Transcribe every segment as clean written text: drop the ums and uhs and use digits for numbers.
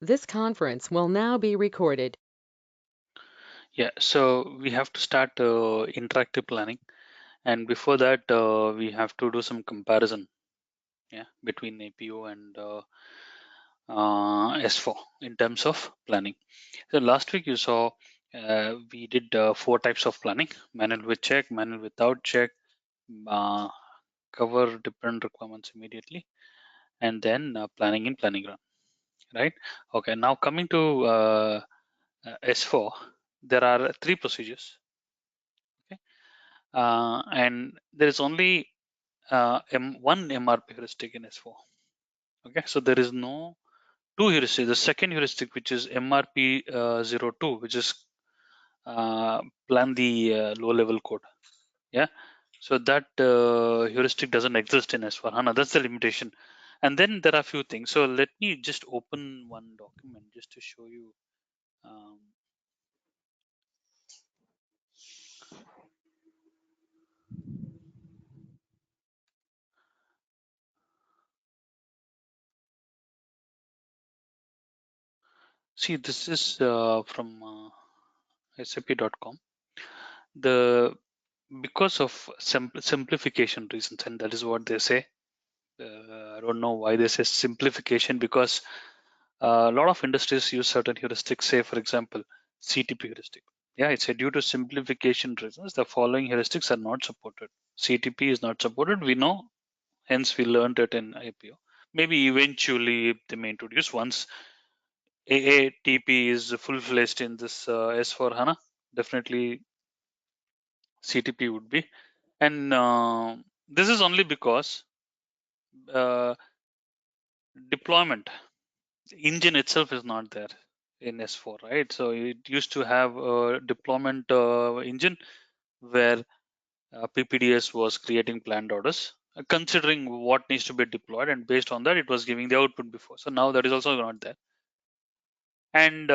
This conference will now be recorded. Yeah, so we have to start interactive planning, and before that, we have to do some comparison, yeah, between APO and S4 in terms of planning. So last week you saw we did 4 types of planning: manual with check, manual without check, uh, cover different requirements immediately, and then planning in planning run. Right? Okay. Now coming to S4, there are 3 procedures. Okay, and there is only one MRP heuristic in S4. Okay, so there is no two heuristic. The second heuristic, which is MRP 02, which is plan the low level code. Yeah, so that heuristic doesn't exist in S4 HANA. That's the limitation. And then there are a few things. So let me just open one document just to show you. Um, See, this is from sap.com. The Because of simplification reasons, and that is what they say. I don't know why they say simplification, because a lot of industries use certain heuristics. Say, for example, CTP heuristic. Yeah, it's a due to simplification reasons, the following heuristics are not supported. CTP is not supported. We know, hence we learned it in IPO. Maybe eventually they may introduce once AATP is full-fledged in this S4 HANA. Definitely CTP would be. And this is only because uh, deployment engine itself is not there in S4, right? So it used to have a deployment engine where PPDS was creating planned orders, considering what needs to be deployed, and based on that, it was giving the output before. So now that is also not there. And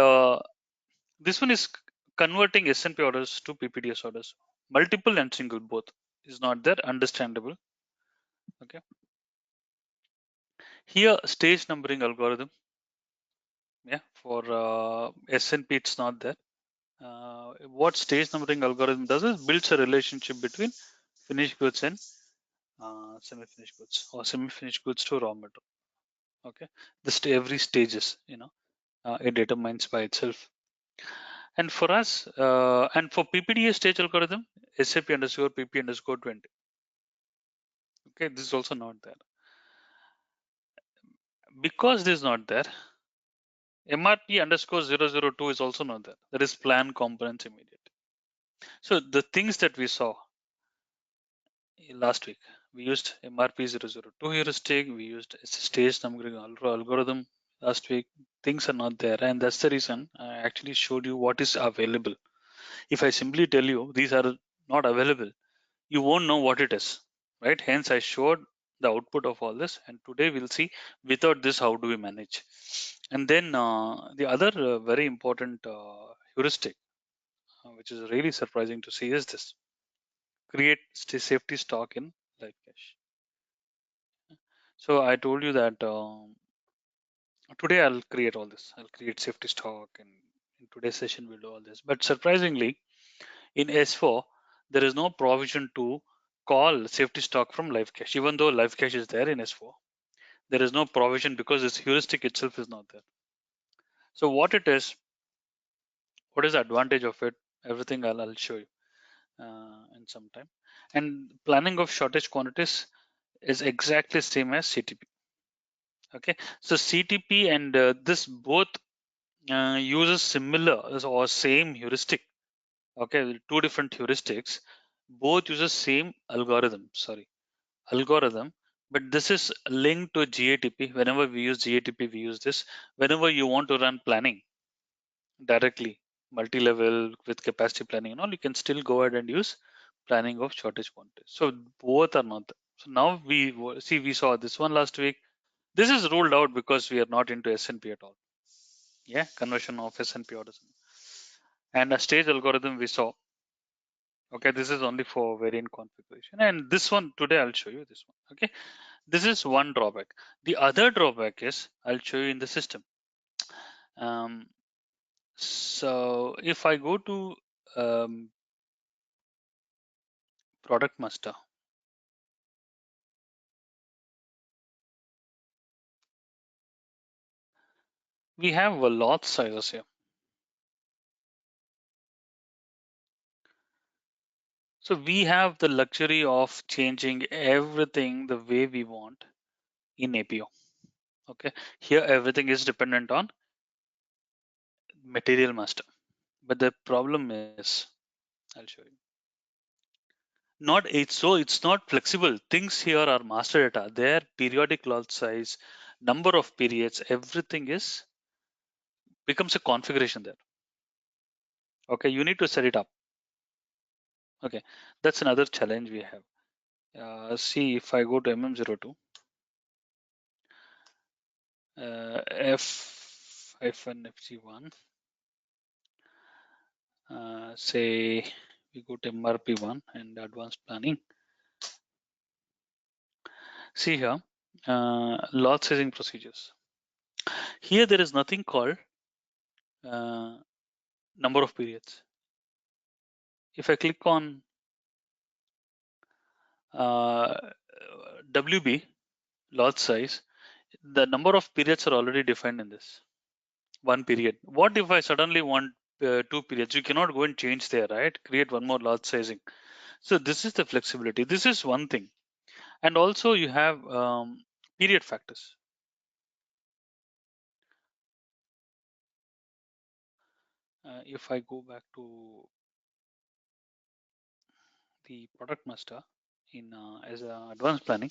this one is converting SNP orders to PPDS orders. Multiple and single both is not there. Understandable. Okay. Here, stage numbering algorithm. Yeah, for SNP, it's not there. What stage numbering algorithm does is builds a relationship between finished goods and semi-finished goods, or semi-finished goods to raw material. Okay, this every stages, it determines by itself. And for us, and for PPDS stage algorithm, SAP underscore PP underscore 20. Okay, this is also not there. Because this is not there, MRP underscore 002 is also not there. That is plan components immediate. So the things that we saw last week, we used MRP002 heuristic, we used stage numbering algorithm last week. Things are not there, and that's the reason I actually showed you what is available. If I simply tell you these are not available, you won't know what it is, right? Hence, I showed the output of all this, and today we'll see without this how do we manage. And then the other very important heuristic, which is really surprising to see, is this: create safety stock in live cache. So I told you that today I'll create all this. I'll create safety stock, and in today's session we'll do all this. But surprisingly, in S4, there is no provision to call safety stock from live cache, even though live cache is there in S4. There is no provision because this heuristic itself is not there. So what is the advantage of it? Everything I'll show you in some time. And planning of shortage quantities is exactly same as CTP. Okay, so CTP and this both uses similar or same heuristic. Okay, two different heuristics, both uses same algorithm, but this is linked to GATP. Whenever we use GATP, we use this. Whenever you want to run planning directly, multi-level with capacity planning and all, you can still go ahead and use planning of shortage quantities. So both are not there. So now we saw this one last week. This is ruled out because we are not into SNP at all. Yeah, conversion of SNP orders. And a stage algorithm we saw. Okay, this is only for variant configuration. And this one today I'll show you this one. Okay, this is one drawback. The other drawback is I'll show you in the system. So if I go to product master, we have a lot sizes here. So we have the luxury of changing everything the way we want in APO. Okay, here everything is dependent on material master. But the problem is, I'll show you. Not it's so it's not flexible. Things here are master data. Their periodic lot size, number of periods, everything is becomes a configuration there. Okay, you need to set it up. Okay, that's another challenge we have. See, if I go to MM02, F-FG1, say we go to MRP1 and advanced planning. See here, lot sizing procedures. Here there is nothing called uh, number of periods. If I click on uh, WB, lot size, the number of periods are already defined in this. One period. What if I suddenly want two periods? You cannot go and change there, right? Create one more lot sizing. So this is the flexibility. This is one thing. And also you have period factors. If I go back to the product master in as advanced planning,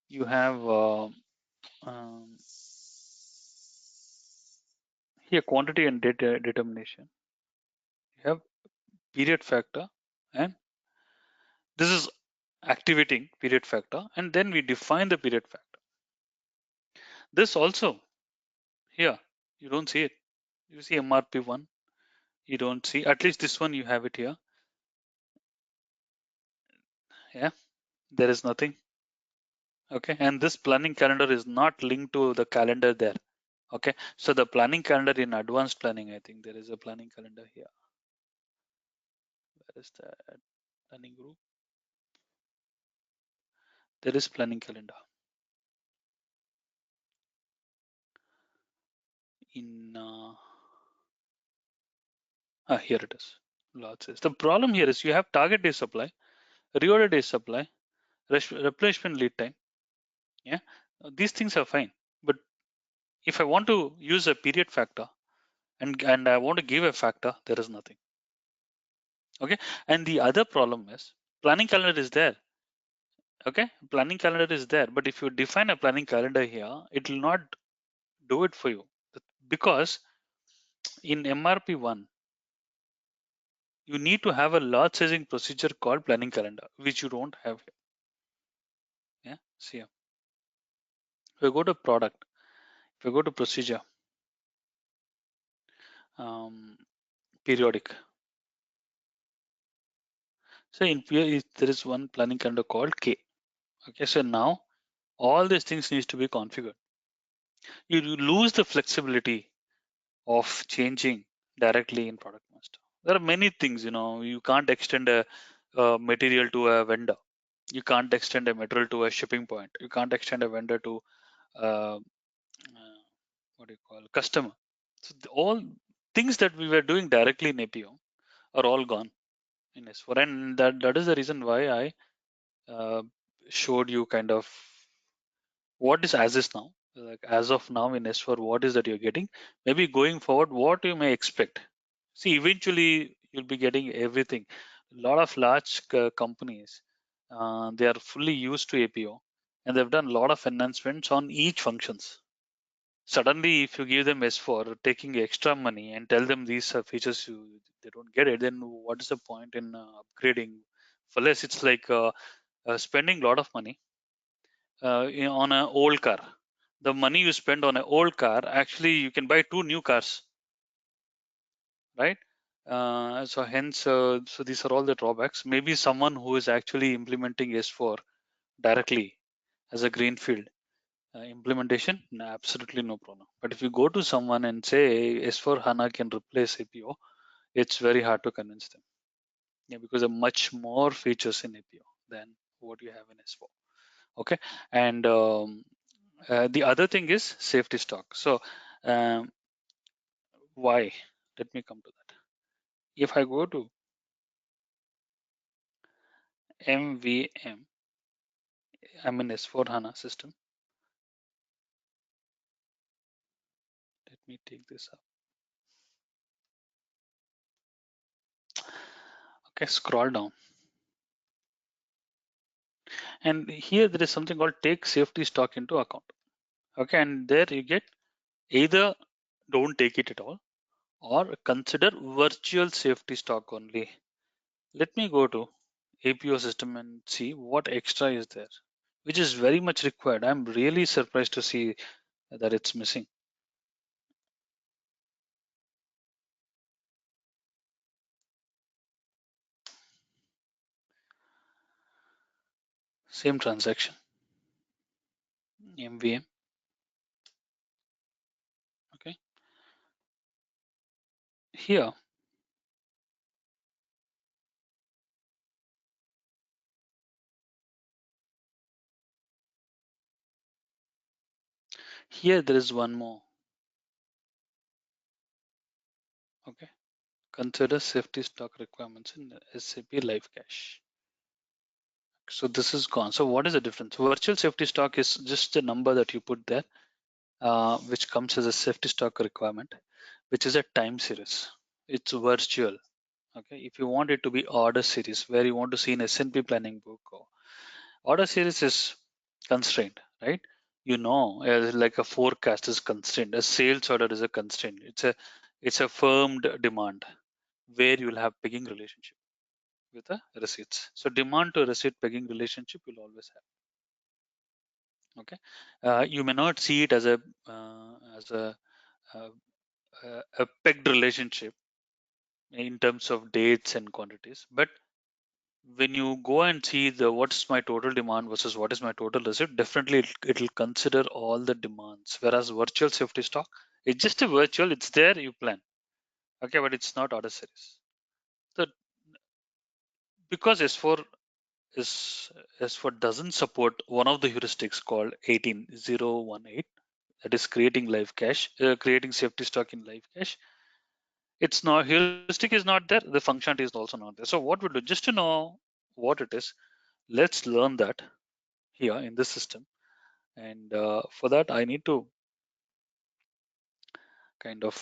you have um, here quantity and data determination. You have period factor, and this is activating period factor, and then we define the period factor. This also here you don't see it. You see MRP1, you don't see, at least this one you have it here. Yeah, there is nothing. Okay, and this planning calendar is not linked to the calendar there. Okay, so the planning calendar in advanced planning, I think there is a planning calendar here. Where is that planning group? There is planning calendar in here it is. Lots is the problem here is you have target day supply, reorder day supply, replenishment lead time. Yeah, these things are fine, but if I want to use a period factor and I want to give a factor, there is nothing. Okay, and the other problem is planning calendar is there. Okay, planning calendar is there, but if you define a planning calendar here, it will not do it for you because in MRP1 you need to have a lot sizing procedure called planning calendar, which you don't have here. Yeah, see here. If you go to product, if you go to procedure, um, periodic. So in here there is one planning calendar called K. Okay, so now all these things needs to be configured. You lose the flexibility of changing directly in product master. There are many things, you can't extend a material to a vendor. You can't extend a material to a shipping point. You can't extend a vendor to uh, what do you call customer. So all things that we were doing directly in APO are all gone in S4, and that is the reason why I uh, showed you kind of what is as is now, like as of now in S4, what is that you're getting. Maybe going forward, what you may expect. See, eventually you'll be getting everything. A lot of large companies, they are fully used to APO, and they've done a lot of enhancements on each functions. Suddenly, if you give them S4, taking extra money and tell them these features they don't get it, then what is the point in upgrading? For less, it's like spending a lot of money on an old car. The money you spend on an old car, actually, you can buy two new cars, right? So hence, so these are all the drawbacks. Maybe someone who is actually implementing S4 directly as a greenfield, implementation, no, absolutely no problem. But if you go to someone and say S4 HANA can replace APO, it's very hard to convince them. Yeah, because there are much more features in APO than what you have in S4. Okay, and the other thing is safety stock. So um, why? Let me come to that. If I go to MVM, I'm in S4 HANA system. Let me take this up. Okay, scroll down. And here there is something called take safety stock into account. Okay, and there you get either don't take it at all or consider virtual safety stock only. Let me go to APO system and see what extra is there, which is very much required. I'm really surprised to see that it's missing. Same transaction, MVM. Okay, here there is one more. Okay, consider safety stock requirements in SAP Live Cache. So this is gone. So what is the difference? Virtual safety stock is just the number that you put there, which comes as a safety stock requirement, which is a time series. It's virtual. Okay, if you want it to be order series, where you want to see an S&P planning book, or order series is constrained, right? You know, like a forecast is constrained. A sales order is a constraint. It's a firmed demand where you will have pegging relationship with the receipts. So demand to receipt pegging relationship will always have. Okay, you may not see it as uh, a pegged relationship in terms of dates and quantities, but when you go and see the what's my total demand versus what is my total receipt, definitely it'll consider all the demands. Whereas virtual safety stock, it's just a virtual, it's there, you plan. Okay, but it's not order series. So because is S4 doesn't support one of the heuristics called 18018, that is creating live cache, creating safety stock in live cache. It's not, heuristic is not there, the functionality is also not there. So what we do, just to know what it is, let's learn that here in this system. And for that, I need to kind of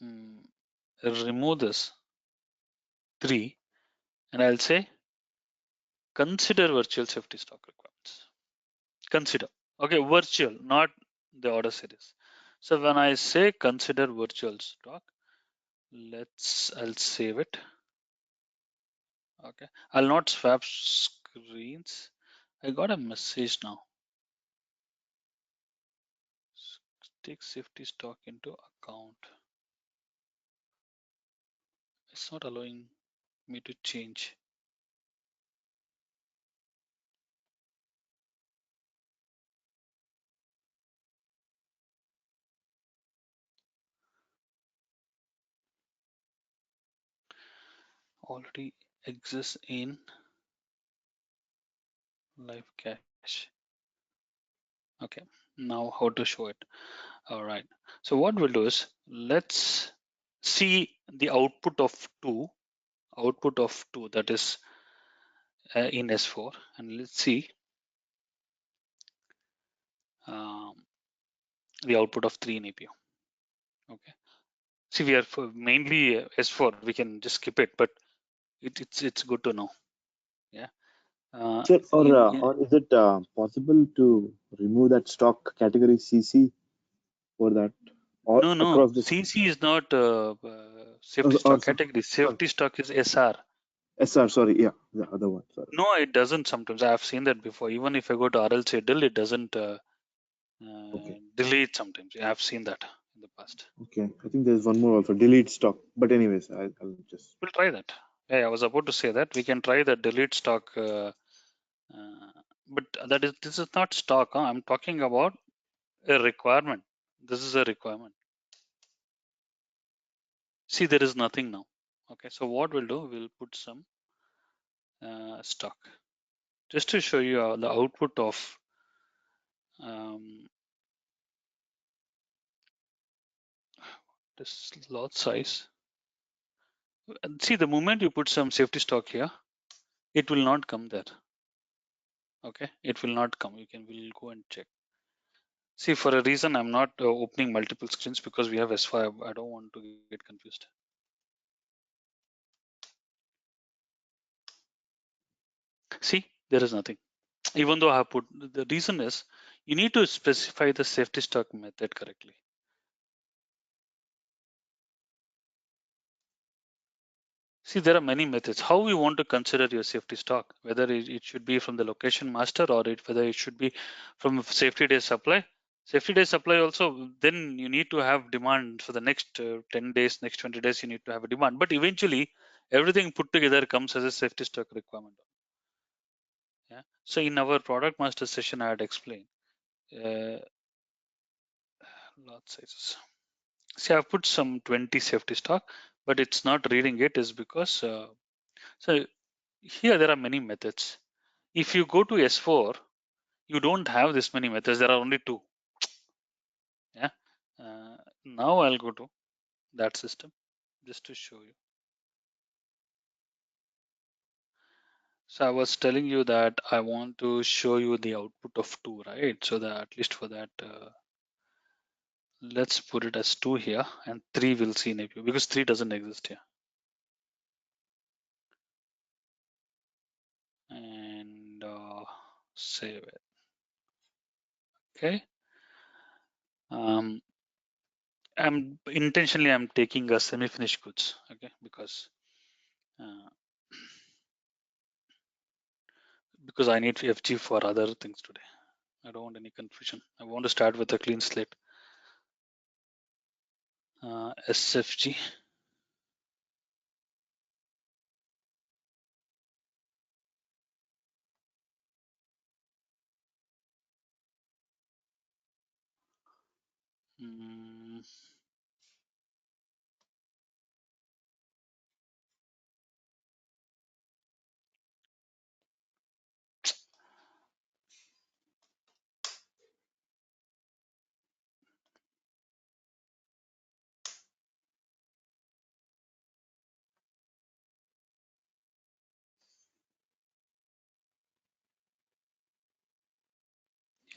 mm, remove this 3, and I'll say consider virtual safety stock requirements. Consider. Okay, virtual, not the order series. So when I say consider virtual stock, I'll save it. Okay, I'll not swap screens. I got a message now. Take safety stock into account. It's not allowing me to change. Already exists in live cache. Okay, now how to show it. All right, so what we'll do is let's see the output of 2 that is in S4, and let's see um, the output of 3 in APO. Okay, see, we are mainly S4, we can just skip it, but it's good to know. Yeah. uh, Sir, in or is it possible to remove that stock category CC for that or no, across this? CC is not safety stock Also, category. sorry, Safety stock is SR. SR, sorry, yeah, the other one, sorry. No, it doesn't. Sometimes I've seen that before. Even if I go to RLC DIL, it doesn't Okay, delete sometimes. I've seen that in the past. okay. I think there's one more also, delete stock. But anyways, I'll just. We'll try that. Yeah, I was about to say that we can try the delete stock but this is not stock. I'm talking about a requirement. This is a requirement. See, there is nothing now. Okay, so what we'll do, we'll put some stock just to show you the output of um, this lot size. And see, the moment you put some safety stock here, it will not come there. Okay, it will not come. We'll go and check. See, for a reason, I'm not opening multiple screens because we have S5. I don't want to get confused. See, there is nothing. Even though I have put, the reason is you need to specify the safety stock method correctly. See, there are many methods. How you want to consider your safety stock, whether it should be from the location master or whether it should be from safety day supply. Safety day supply also, then you need to have demand for the next 10 days, next 20 days, you need to have a demand. But eventually, everything put together comes as a safety stock requirement. Yeah. So in our product master session, I had explained uh, lot sizes. See, I've put some 20 safety stock, but it's not reading it is because so here there are many methods. If you go to S4, you don't have this many methods. There are only two. Yeah. Now I'll go to that system just to show you. So I was telling you that I want to show you the output of two, right? So that at least for that, let's put it as two here, and three we'll see in APU because three doesn't exist here. And save it. Okay. I'm taking a semi-finished goods, okay, uh, because I need FG for other things today. I don't want any confusion. I want to start with a clean slate. SFG. Mm,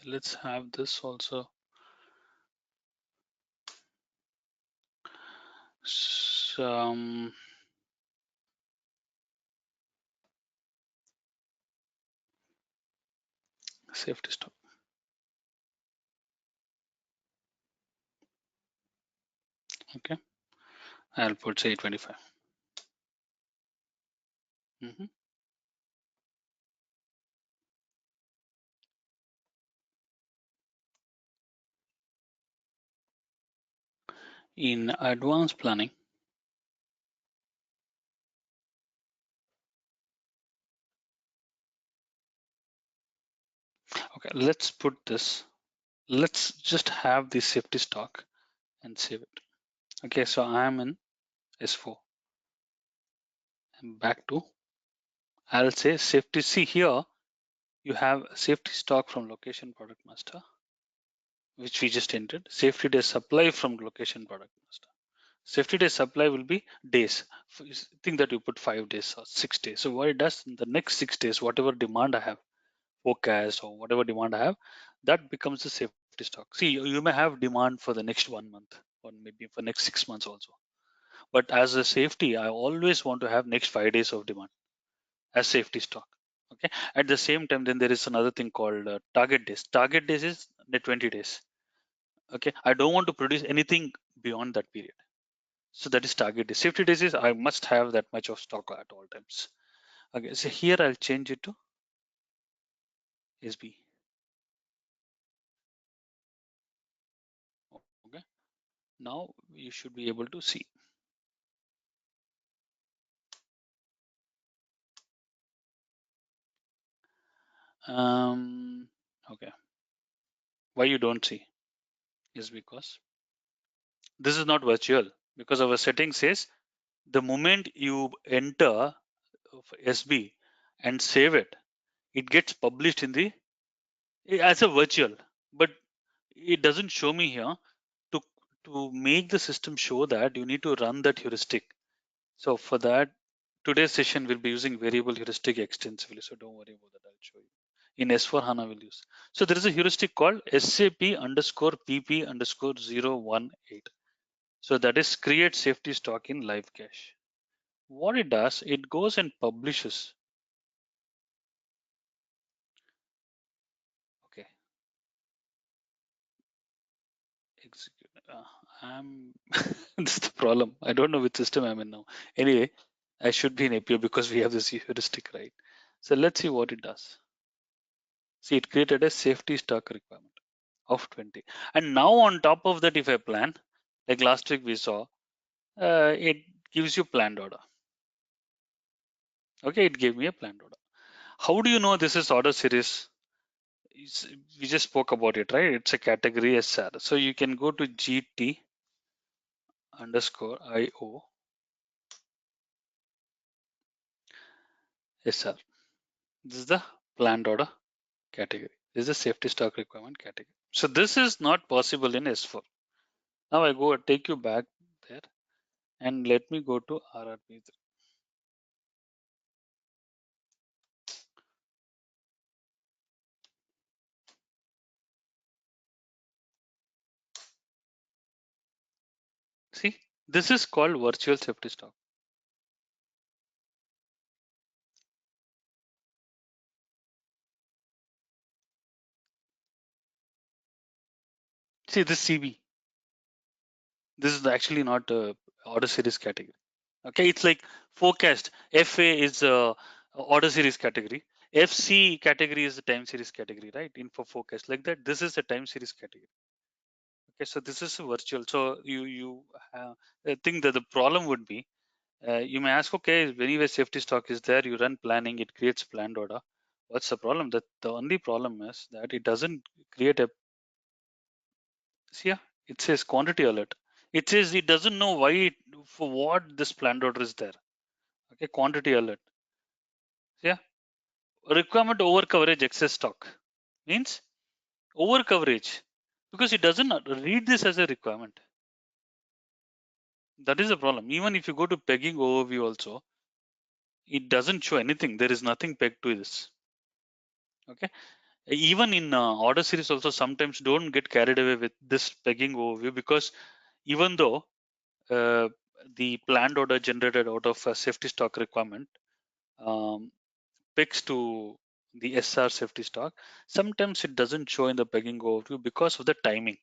let's have this also. Some safety stock. Okay, I'll put say 25. Mhm. In advanced planning, okay, let's put this. Let's just have the safety stock and save it. Okay, so I am in S4. And back to, I'll say safety. See here, you have safety stock from location product master, which we just entered. Safety day supply from location product master. Safety day supply will be days. Think that you put 5 days or 6 days. So what it does in the next 6 days, whatever demand I have, forecast or whatever demand I have, that becomes the safety stock. See, you may have demand for the next 1 month or maybe for next 6 months also. But as a safety, I always want to have next 5 days of demand as safety stock. Okay. At the same time, then there is another thing called target days. Target days is the 20 days. Okay. I don't want to produce anything beyond that period. So that is target days. Safety days is I must have that much of stock at all times. Okay. So here I'll change it to SB. Okay. Now you should be able to see. Okay, why you don't see is because this is not virtual, because our setting says the moment you enter SB and save it, it gets published in the as a virtual, but it doesn't show me here. To make the system show that, you need to run that heuristic. So for that, today's session will be using variable heuristic extensively. So don't worry about that. I'll show you. In S4 HANA we'll use. So there is a heuristic called SAP underscore PP underscore 018. So that is create safety stock in live cache. What it does, it goes and publishes. Okay, execute. I'm this is the problem. I don't know which system I'm in now. Anyway, I should be in APO because we have this heuristic, right? So let's see what it does. See, it created a safety stock requirement of 20. And now on top of that, if I plan, like last week we saw, it gives you planned order. Okay, it gave me a planned order. How do you know this is order series? We just spoke about it, right? It's a category SR. So you can go to GT underscore IO SR. This is the planned order category. This is the safety stock requirement category. So this is not possible in S4. Now I go take you back there and let me go to RRP. See, this is called virtual safety stock. See, this CB. This is actually not a order series category. Okay, it's like forecast. FA is a order series category. FC category is the time series category, right? Info forecast like that. This is a time series category. Okay, so this is virtual. So I think that the problem would be, you may ask, okay, anyway, safety stock is there. You run planning, it creates planned order. What's the problem? That the only problem is that it doesn't create a. See, yeah, it says quantity alert. It says it doesn't know why for what this planned order is there. Okay, quantity alert. Yeah, requirement over coverage excess stock means over coverage because it doesn't read this as a requirement. That is the problem. Even if you go to pegging overview also, it doesn't show anything. There is nothing pegged to this. Okay. Even in order series also, sometimes don't get carried away with this pegging overview, because even though uh, the planned order generated out of a safety stock requirement um, pegs to the SR safety stock, sometimes it doesn't show in the pegging overview because of the timing.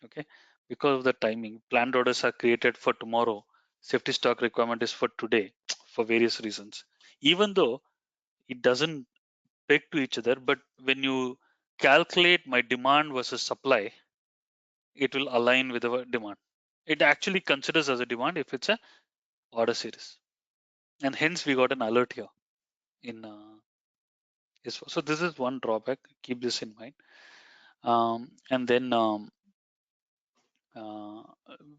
Okay, because of the timing, planned orders are created for tomorrow. Safety stock requirement is for today for various reasons. Even though it doesn't peg to each other, but when you calculate my demand versus supply, it will align with our demand. It actually considers as a demand if it's a order series, and hence we got an alert here in yes. So this is one drawback. Keep this in mind. And then uh,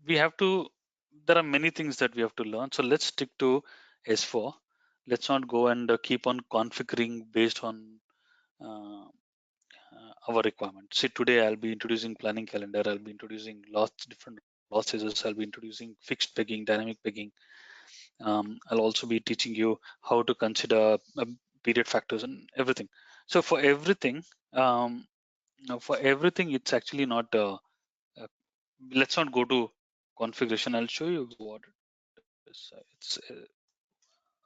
we have to. There are many things that we have to learn. So let's stick to S4. Let's not go and keep on configuring based on our requirement. See, today I'll be introducing planning calendar. I'll be introducing lots different loss sizes. I'll be introducing fixed pegging, dynamic pegging. I'll also be teaching you how to consider period factors and everything. So for everything, it's actually not. Uh, let's not go to configuration. I'll show you what it is. It's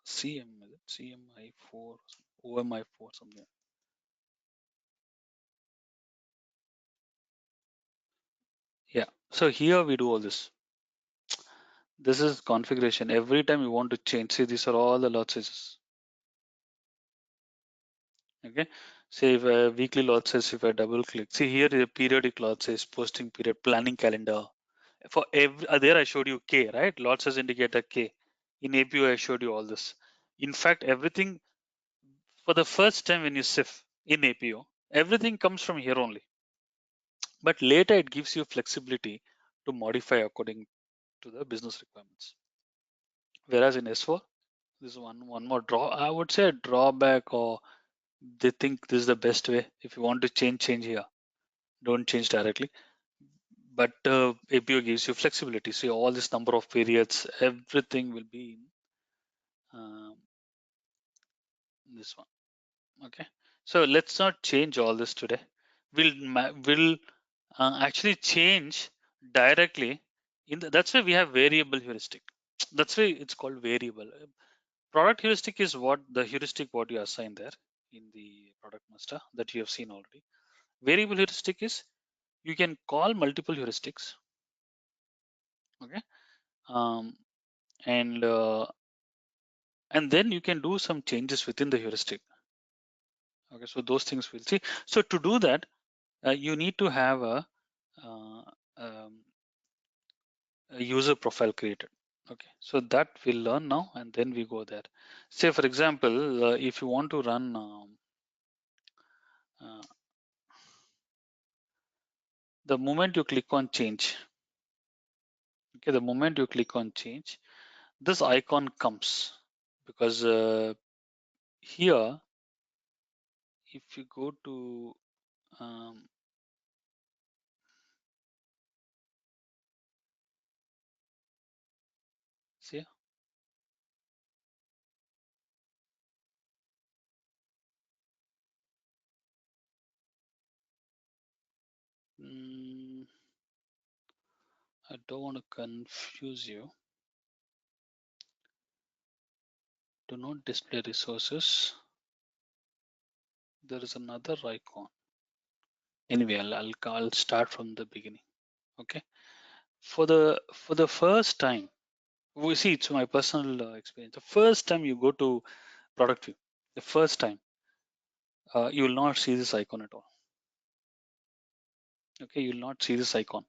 CM, is it? CMI4, OMI4, something. Yeah. So here we do all this. This is configuration. Every time you want to change, see, these are all the lot sizes. Okay. Say if a weekly lot size, if I double click, see here is a periodic lot size, posting period, planning calendar. For every there I showed you K, right? Lot size indicator K. In APO I showed you all this. In fact, everything For the first time when you SIF in APO, everything comes from here only. But later it gives you flexibility to modify according to the business requirements. Whereas in S4, this is one more I would say a drawback, or they think this is the best way. If you want to change here. Don't change directly. But APO gives you flexibility. So all this number of periods, everything will be in um, this one. Okay. So let's not change all this today. We'll actually change directly that's why we have variable heuristic. That's why it's called variable. Product heuristic is the heuristic what you assign there in the product master that you have seen already. Variable heuristic is you can call multiple heuristics. Okay. Um, and then you can do some changes within the heuristic. Okay, so those things we'll see. So to do that, you need to have uh, um, a user profile created. Okay, so that we'll learn now, and then we go there. Say for example, if you want to run uh, the moment you click on change, okay, the moment you click on change, this icon comes because here, if you go to um, see, mm, I don't want to confuse you. Do not display resources. There is another icon. Anyway, I'll start from the beginning. Okay. For the first time, we see it's my personal experience. The first time you go to product view, the first time you will not see this icon at all. Okay, you will not see this icon.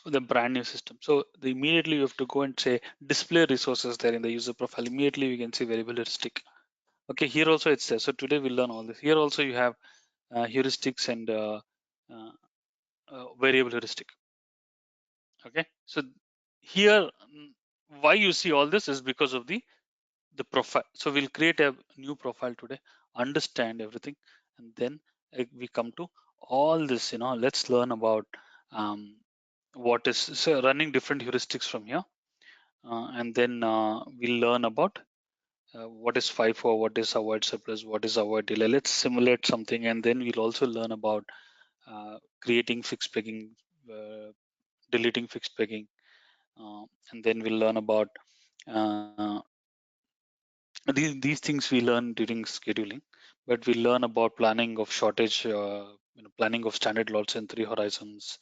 The brand new system. So immediately you have to go and say display resources there in the user profile. Immediately we can see variable heuristic. Okay, here also it's there. So today we'll learn all this. Here also you have heuristics and uh, variable heuristic. Okay, so here why you see all this is because of the profile. So we'll create a new profile today, understand everything, and then we come to all this. Let's learn about um, what is so running different heuristics from here, and then we'll learn about what is FIFO, what is avoid surplus, what is avoid delay. Let's simulate something, and then we'll also learn about creating fixed pegging, uh, deleting fixed pegging, and then we'll learn about these things we learn during scheduling, but we learn about planning of shortage, planning of standard lots in three horizons,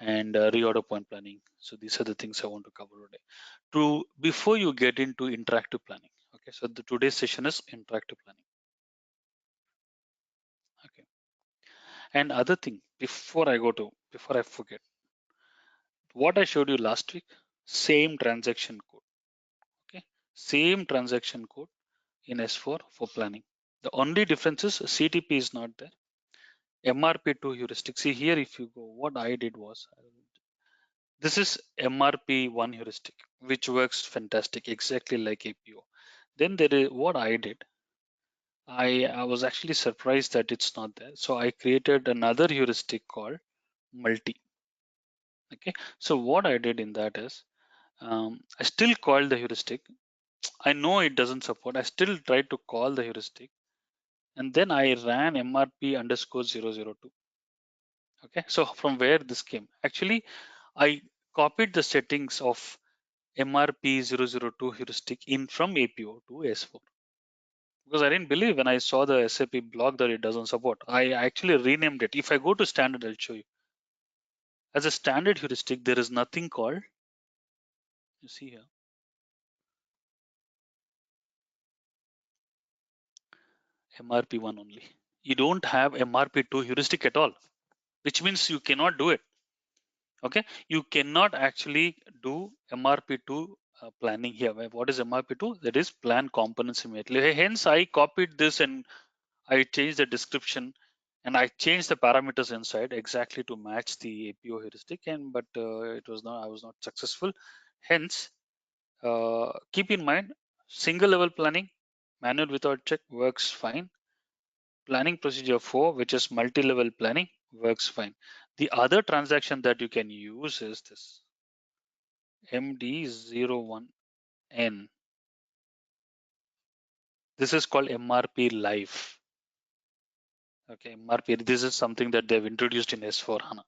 and reorder point planning. So these are the things I want to cover today. Before you get into interactive planning, okay. So the today's session is interactive planning. Okay. And other thing, before I forget, what I showed you last week, same transaction code. Okay, same transaction code in S4 for planning. The only difference is CTP is not there. MRP2 heuristic. See here, if you go, what I did was, this is MRP1 heuristic, which works fantastic, exactly like APO. Then there is what I did. I was actually surprised that it's not there. So I created another heuristic called multi. Okay. So what I did in that is, I still called the heuristic. I know it doesn't support. I still tried to call the heuristic, and then I ran MRP underscore 002. Okay, so from where this came, actually, I copied the settings of MRP002 heuristic in from APO to S4 because I didn't believe when I saw the SAP blog that it doesn't support. I actually renamed it. If I go to standard, I'll show you. As a standard heuristic, there is nothing called, you see here, MRP1 only. You don't have MRP2 heuristic at all, which means you cannot do it. Okay, you cannot actually do MRP2 planning here. What is MRP2? That is plan components immediately. Hence, I copied this and I changed the description and I changed the parameters inside exactly to match the APO heuristic. But it was not. I was not successful. Hence, keep in mind, single level planning, manual without check works fine. Planning procedure 4, which is multi-level planning, works fine. The other transaction that you can use is this MD01N. This is called MRP Live. Okay, MRP, this is something that they've introduced in S4 HANA.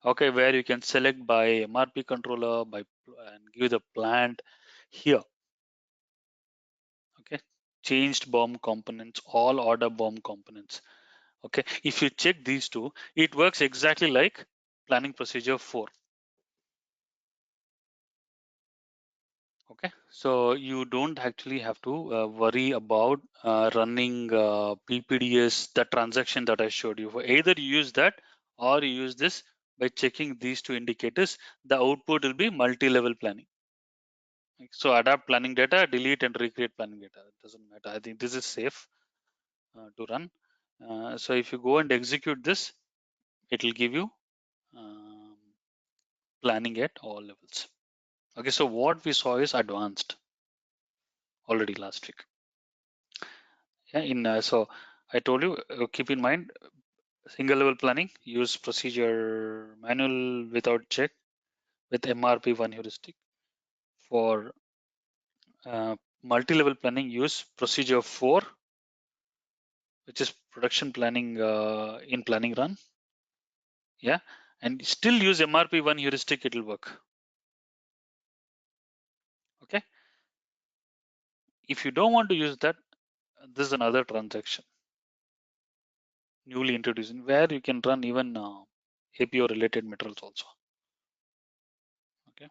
Okay, where you can select by MRP controller and give the plant here. Okay, changed BOM components, all order BOM components. Okay, if you check these two, it works exactly like planning procedure 4. Okay, so you don't actually have to worry about running PPDS, the transaction that I showed you. Either you use that or you use this. By checking these two indicators, the output will be multi-level planning. So adapt planning data, delete and recreate planning data. It doesn't matter. I think this is safe to run. So if you go and execute this, it will give you um, planning at all levels. Okay, so what we saw is advanced already last week. Yeah, so I told you, keep in mind, single level planning, use procedure manual without check with MRP1 heuristic. For multi-level planning, use procedure 4, which is production planning in planning run. Yeah, and still use MRP1 heuristic, it will work. Okay. If you don't want to use that, this is another transaction newly introduced where you can run even APO related materials also. Okay.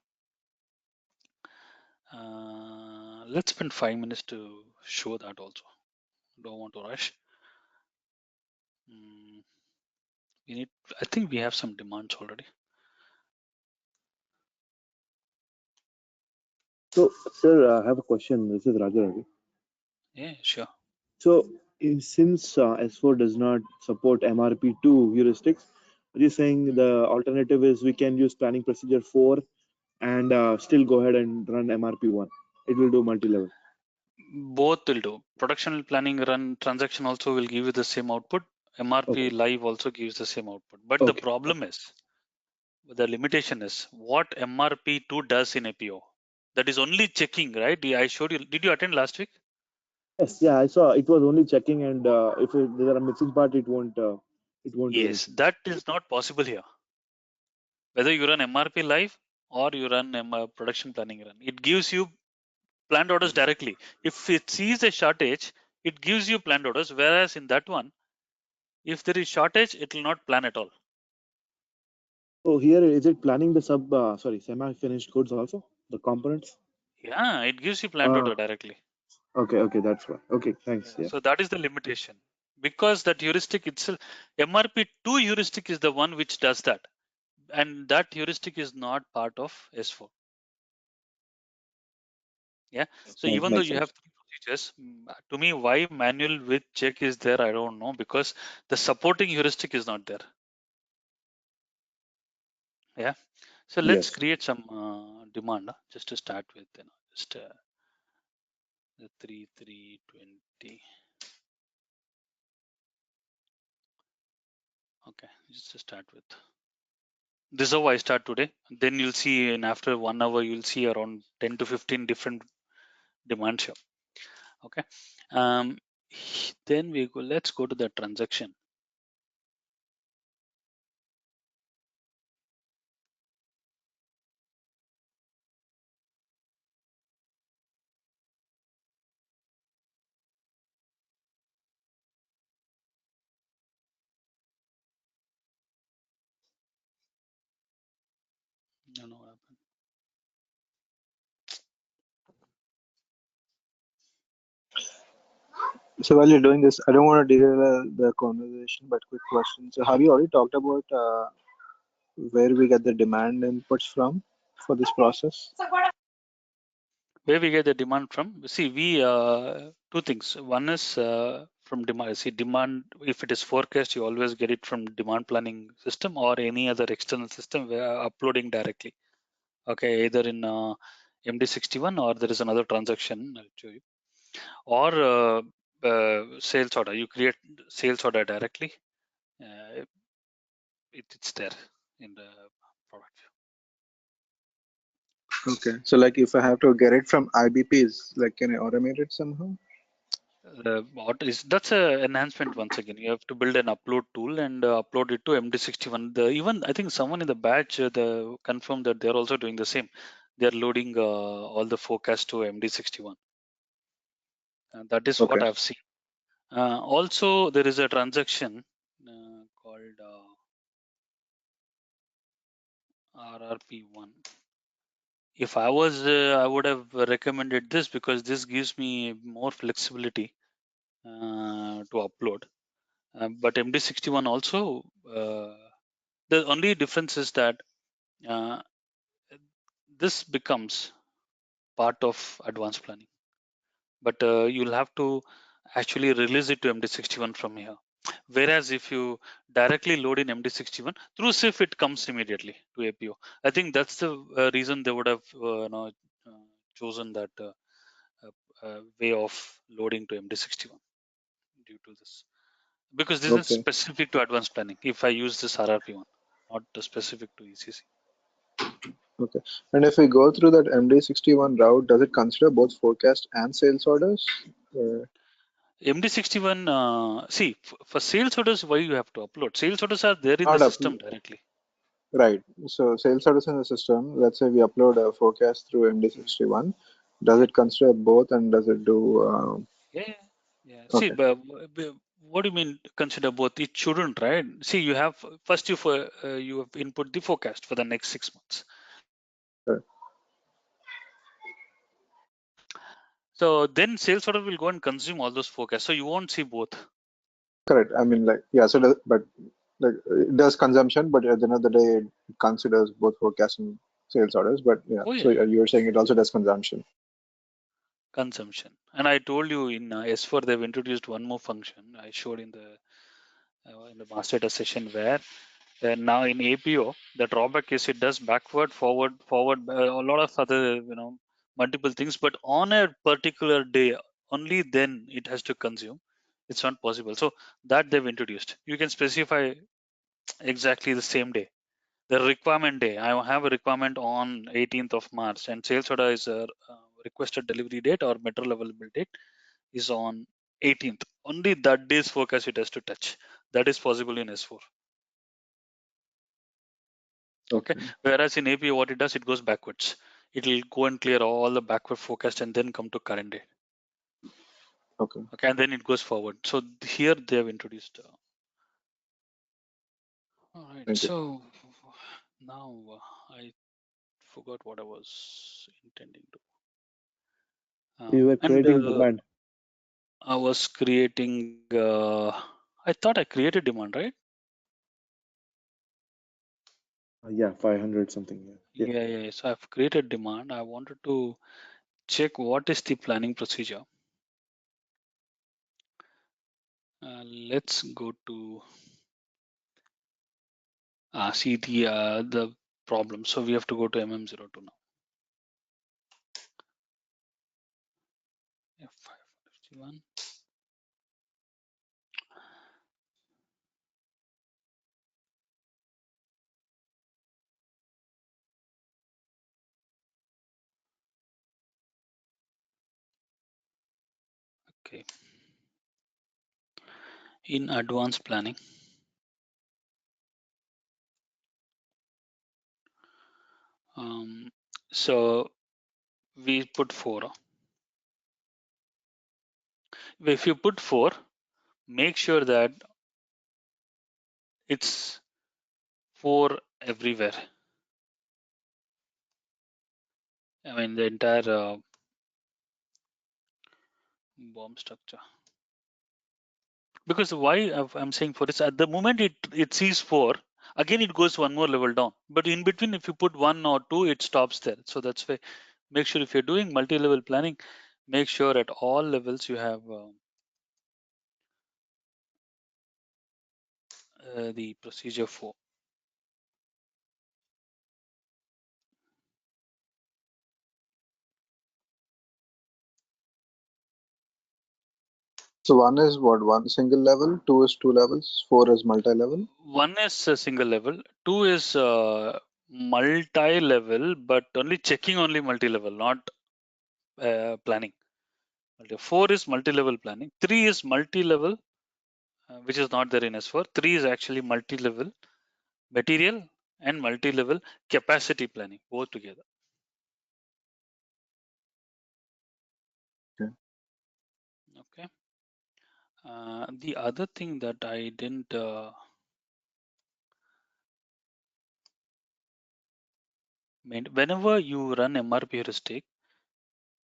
Let's spend 5 minutes to show that also. Don't want to rush. We need. I think we have some demands already. So, sir, I have a question. This is Raja Ravi. Yeah, sure. So, since S4 does not support MRP2 heuristics, are you saying the alternative is we can use planning procedure 4 and still go ahead and run MRP1? It will do multi-level. Both will do. Production planning run transaction also will give you the same output. MRP Okay. live also gives the same output. But the Okay. problem is, the limitation is what MRP2 does in APO. That is only checking, right? I showed you. Did you attend last week? Yes. Yeah, I saw. It was only checking, and if there are missing part, it won't. It won't do Yes, anything. that is not possible here. Whether you run MRP live or you run production planning run, it gives you planned orders directly. If it sees a shortage, it gives you planned orders. Whereas in that one, if there is shortage, it will not plan at all. So here, is it planning the semi-finished goods also, the components? Yeah, it gives you planned Uh, order directly. okay. Okay, that's why. Okay, thanks. Yeah, Yeah. so that is the limitation. Because that heuristic itself, MRP2 heuristic is the one which does that. And that heuristic is not part of S4. Yeah. So even though Makes you have sense. three procedures, to me, why manual with check is there, I don't know, because the supporting heuristic is not there. Yeah. So let's Yes. create some demand just to start with, just the 3320. Okay, just to start with. This is how I start today. Then you'll see in after 1 hour, you'll see around 10 to 15 different demands here. Okay. Um, then we go, let's go to the transaction. I don't know what happened. So while you're doing this, I don't want to derail the conversation, but quick question. So have you already talked about where we get the demand inputs from for this process? Where we get the demand from? See, we two things. One is from demand. See, demand. If it is forecast, you always get it from demand planning system or any other external system where uploading directly. Okay, either in MD61 or there is another transaction. I'll show you. Or sales order. You create sales order directly. Uh, it's there in the product. Okay. So like if I have to get it from IBPs, like can I automate it somehow? What is that's a enhancement once again. You have to build an upload tool and upload it to MD61. Even I think someone in the batch the confirmed that they're also doing the same. They're loading all the forecast to MD61. That is what Okay. I've seen. Also, there is a transaction called RRP1. If I was, I would have recommended this because this gives me more flexibility to upload. But MD61 also, the only difference is that uh, this becomes part of advanced planning. But you'll have to actually release it to MD61 from here. Whereas if you directly load in MD61 through SIF, it comes immediately to APO. I think that's the reason they would have chosen that way of loading to MD61 due to this. Because this is Okay. specific to advanced planning. If I use this RRP1, not specific to ECC. Okay. And if we go through that MD61 route, does it consider both forecast and sales orders? Uh, MD61, see, for sales orders, why you have to upload? Sales orders are there in the Not up. system directly. Right. So sales orders in the system, let's say we upload a forecast through Mm. MD61. Does Yeah, it consider both and does it do yeah, yeah. Yeah. See, okay. but what do you mean consider both? It shouldn't, right? See, you have first you have input the forecast for the next 6 months. Correct. So then sales order will go and consume all those forecasts. So you won't see both. Correct. I mean like yeah, so but like it does consumption, but at the end of the day it considers both forecast and sales orders. But yeah, Oh so yeah, you're saying it also does consumption. consumption. And I told you in S4 they've introduced one more function. I showed in the master data session where now in APO the drawback is it does backward, forward, a lot of other multiple things, but on a particular day only then it has to consume. It's not possible. So that they've introduced. You can specify exactly the same day. The requirement day. I have a requirement on 18th of March, and sales order is a requested delivery date or material available date is on 18th. Only that day's forecast it has to touch. That is possible in S4. Okay. Okay. Whereas in API, what it does, it goes backwards. It will go and clear all the backward forecast and then come to current day. Okay. Okay, and then it goes forward. So here they have introduced. All right. Thank you. So now I forgot what I was intending to. You were And creating demand. I was creating. I thought I created demand, right? Yeah, 500 something. Yeah. Yeah. Yeah, yeah. So I've created demand. I wanted to check what is the planning procedure. Let's go to see the problem. So we have to go to MM02 now. F551. Okay. In advanced planning, so we put 4. If you put 4, make sure that it's 4 everywhere. I mean the entire bomb structure. Because why I'm saying 4 is at the moment it sees 4, again it goes one more level down. But in between, if you put 1 or 2, it stops there. So that's why Make sure if you're doing multi-level planning, make sure at all levels you have the procedure for. So one is what? One single level, two is two levels, four is multi-level. One is a single level, two is multi-level, but only checking only multi-level, not planning. Four is multi-level planning. Three is multi-level, which is not there in S4. Three is actually multi-level material and multi-level capacity planning, both together. Okay. Okay. The other thing that I didn't whenever you run MRP heuristic,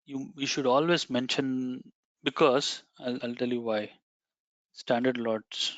you should always mention, because I'll tell you why. Standard lots.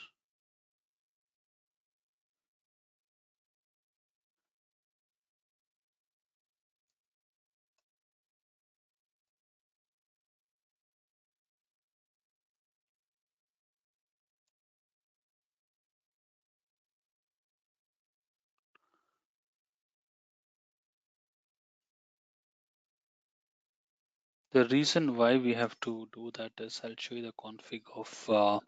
The reason why we have to do that is I'll show you the config of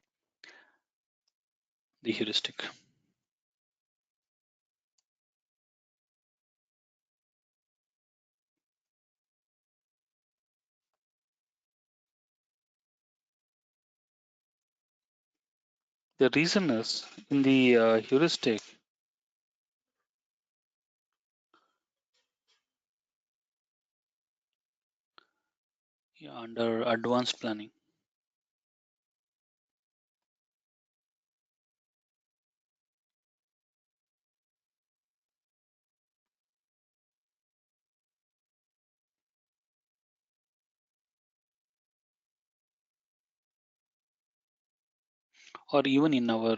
the heuristic. The reason is in the heuristic, under advanced planning, or even in our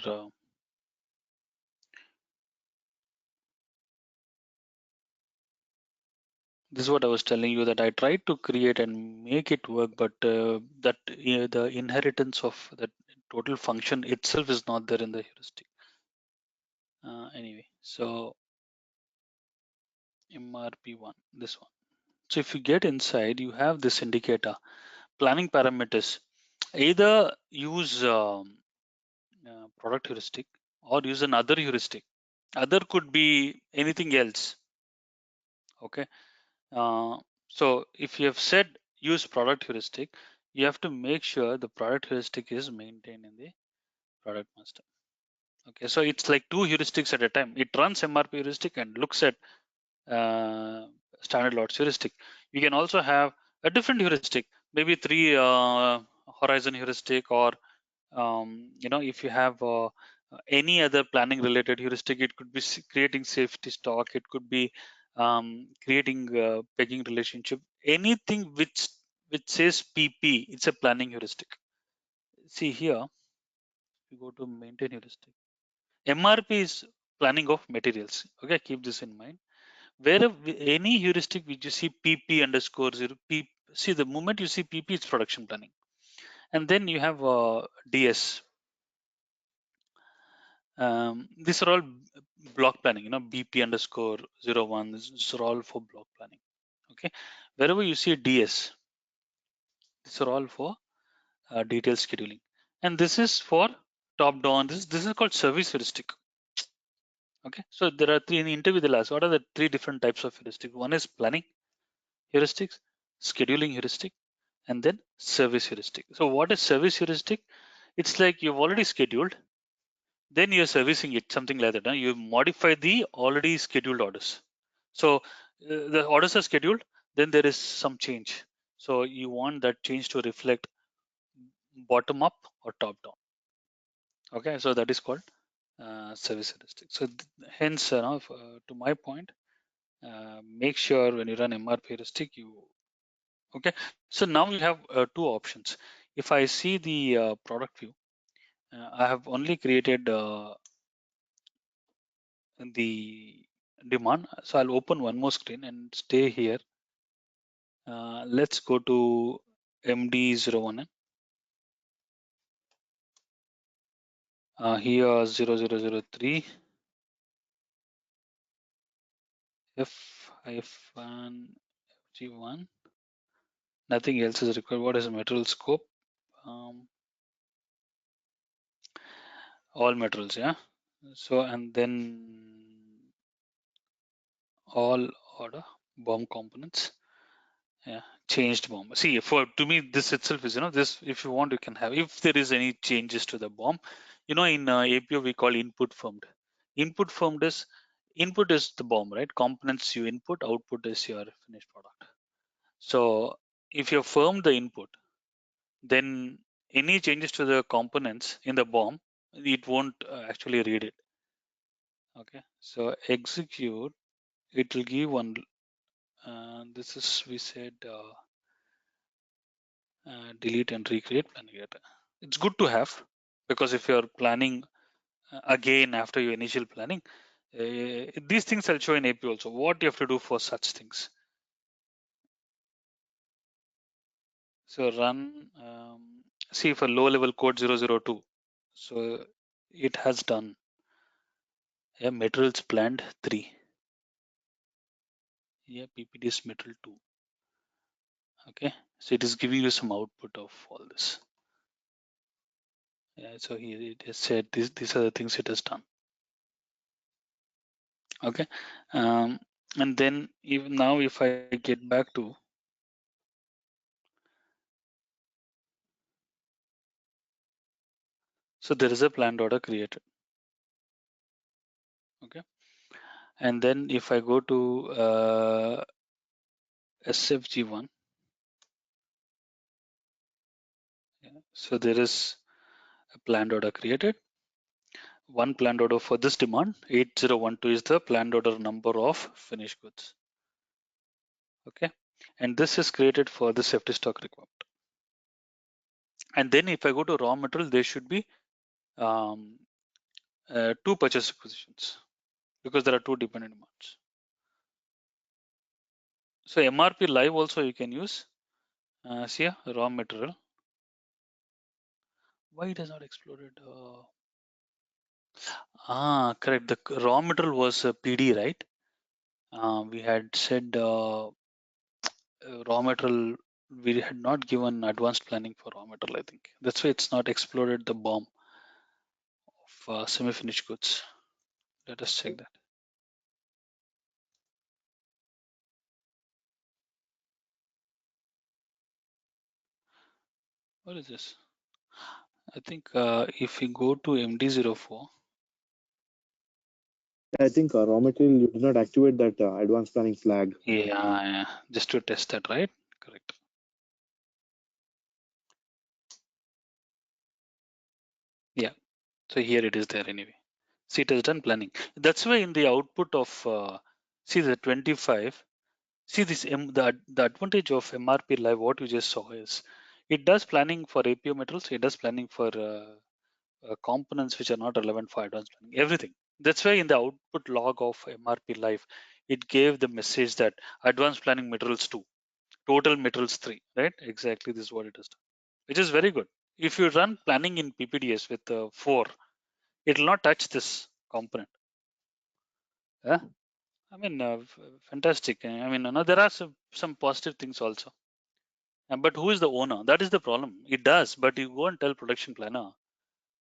this is what I was telling you, that I tried to create and make it work, but that the inheritance of that total function itself is not there in the heuristic. Anyway, so MRP1, this one. So if you get inside, you have this indicator, planning parameters. Either use product heuristic or use another heuristic. Other could be anything else. Okay. So if you have said use product heuristic, you have to make sure the product heuristic is maintained in the product master. Okay, so it's like two heuristics at a time. It runs MRP heuristic and looks at standard lots heuristic. You can also have a different heuristic, maybe three horizon heuristic, or if you have any other planning related heuristic, it could be creating safety stock, it could be creating pegging relationship, anything which says PP, it's a planning heuristic. See here, we go to maintain heuristic. MRP is planning of materials. Okay, keep this in mind. Wherever any heuristic which you see PP underscore zero, see the moment you see PP, it's production planning. And then you have DS. These are all block planning, BP underscore 01. These are all for block planning. Okay. Wherever you see DS, these are all for detailed scheduling. And this is for top down. This is called service heuristic. Okay. So there are three in the interview. They'll ask, what are the three different types of heuristic? One is planning heuristics, scheduling heuristic, and then service heuristic. So what is service heuristic? It's like you've already scheduled, then you're servicing it, something like that. You modify the already scheduled orders. So the orders are scheduled, then there is some change. So you want that change to reflect bottom up or top down. Okay, so that is called service heuristic. So hence, to my point, make sure when you run MRP heuristic, okay. So now you have two options. If I see the product view, I have only created the demand. So I'll open one more screen and stay here. Let's go to MD01. Here 0003 F-G1. Nothing else is required. What is a material scope? All materials, yeah. So, and then all order bomb components. Yeah, changed bomb. See, for to me, this itself is, this. If you want, you can have. If there is any changes to the bomb, in APO we call input firmed. Input is the bomb, right? Components you input, output is your finished product. So if you firm the input, then any changes to the components in the bomb, it won't actually read it. Okay, so execute. It will give one. This is we said. Delete and recreate plan creator. It's good to have, because if you're planning again after your initial planning, these things I'll show in AP also. What you have to do for such things. So run, see for low level code 002. So it has done materials planned 3. Yeah, PPDS material 2. Okay, so it is giving you some output of all this. Yeah, so here it has said these are the things it has done. Okay, and then even now if I get back to, so there is a planned order created. Okay, and then if I go to SFG1, so there is a planned order created. One planned order for this demand, 8012 is the planned order number of finished goods. Okay, and this is created for the safety stock requirement. And then if I go to raw material, there should be 2 purchase requisitions, because there are 2 dependent demands. So MRP live also you can use. See raw material. Why it has not exploded? Correct. The raw material was PD, right? We had said raw material. We had not given advanced planning for raw material. I think that's why it's not exploded the bomb of semi-finished goods. Let us check that. What is this? I think if we go to MD04. I think raw material, you did not activate that advanced planning flag. Yeah, just to test that, right? Correct. Yeah. So here it is there anyway. See, it has done planning. That's why in the output of see the 25. See this the advantage of MRP live. What you just saw is it does planning for APO materials. It does planning for components which are not relevant for advanced planning. Everything. That's why in the output log of MRP live, it gave the message that advanced planning materials 2, total materials 3. Right? Exactly. This is what it has done, which is very good. If you run planning in PPDS with 4, it will not touch this component. Yeah, I mean, fantastic. I mean, there are some positive things also. But who is the owner? That is the problem. It does, but you go and tell production planner,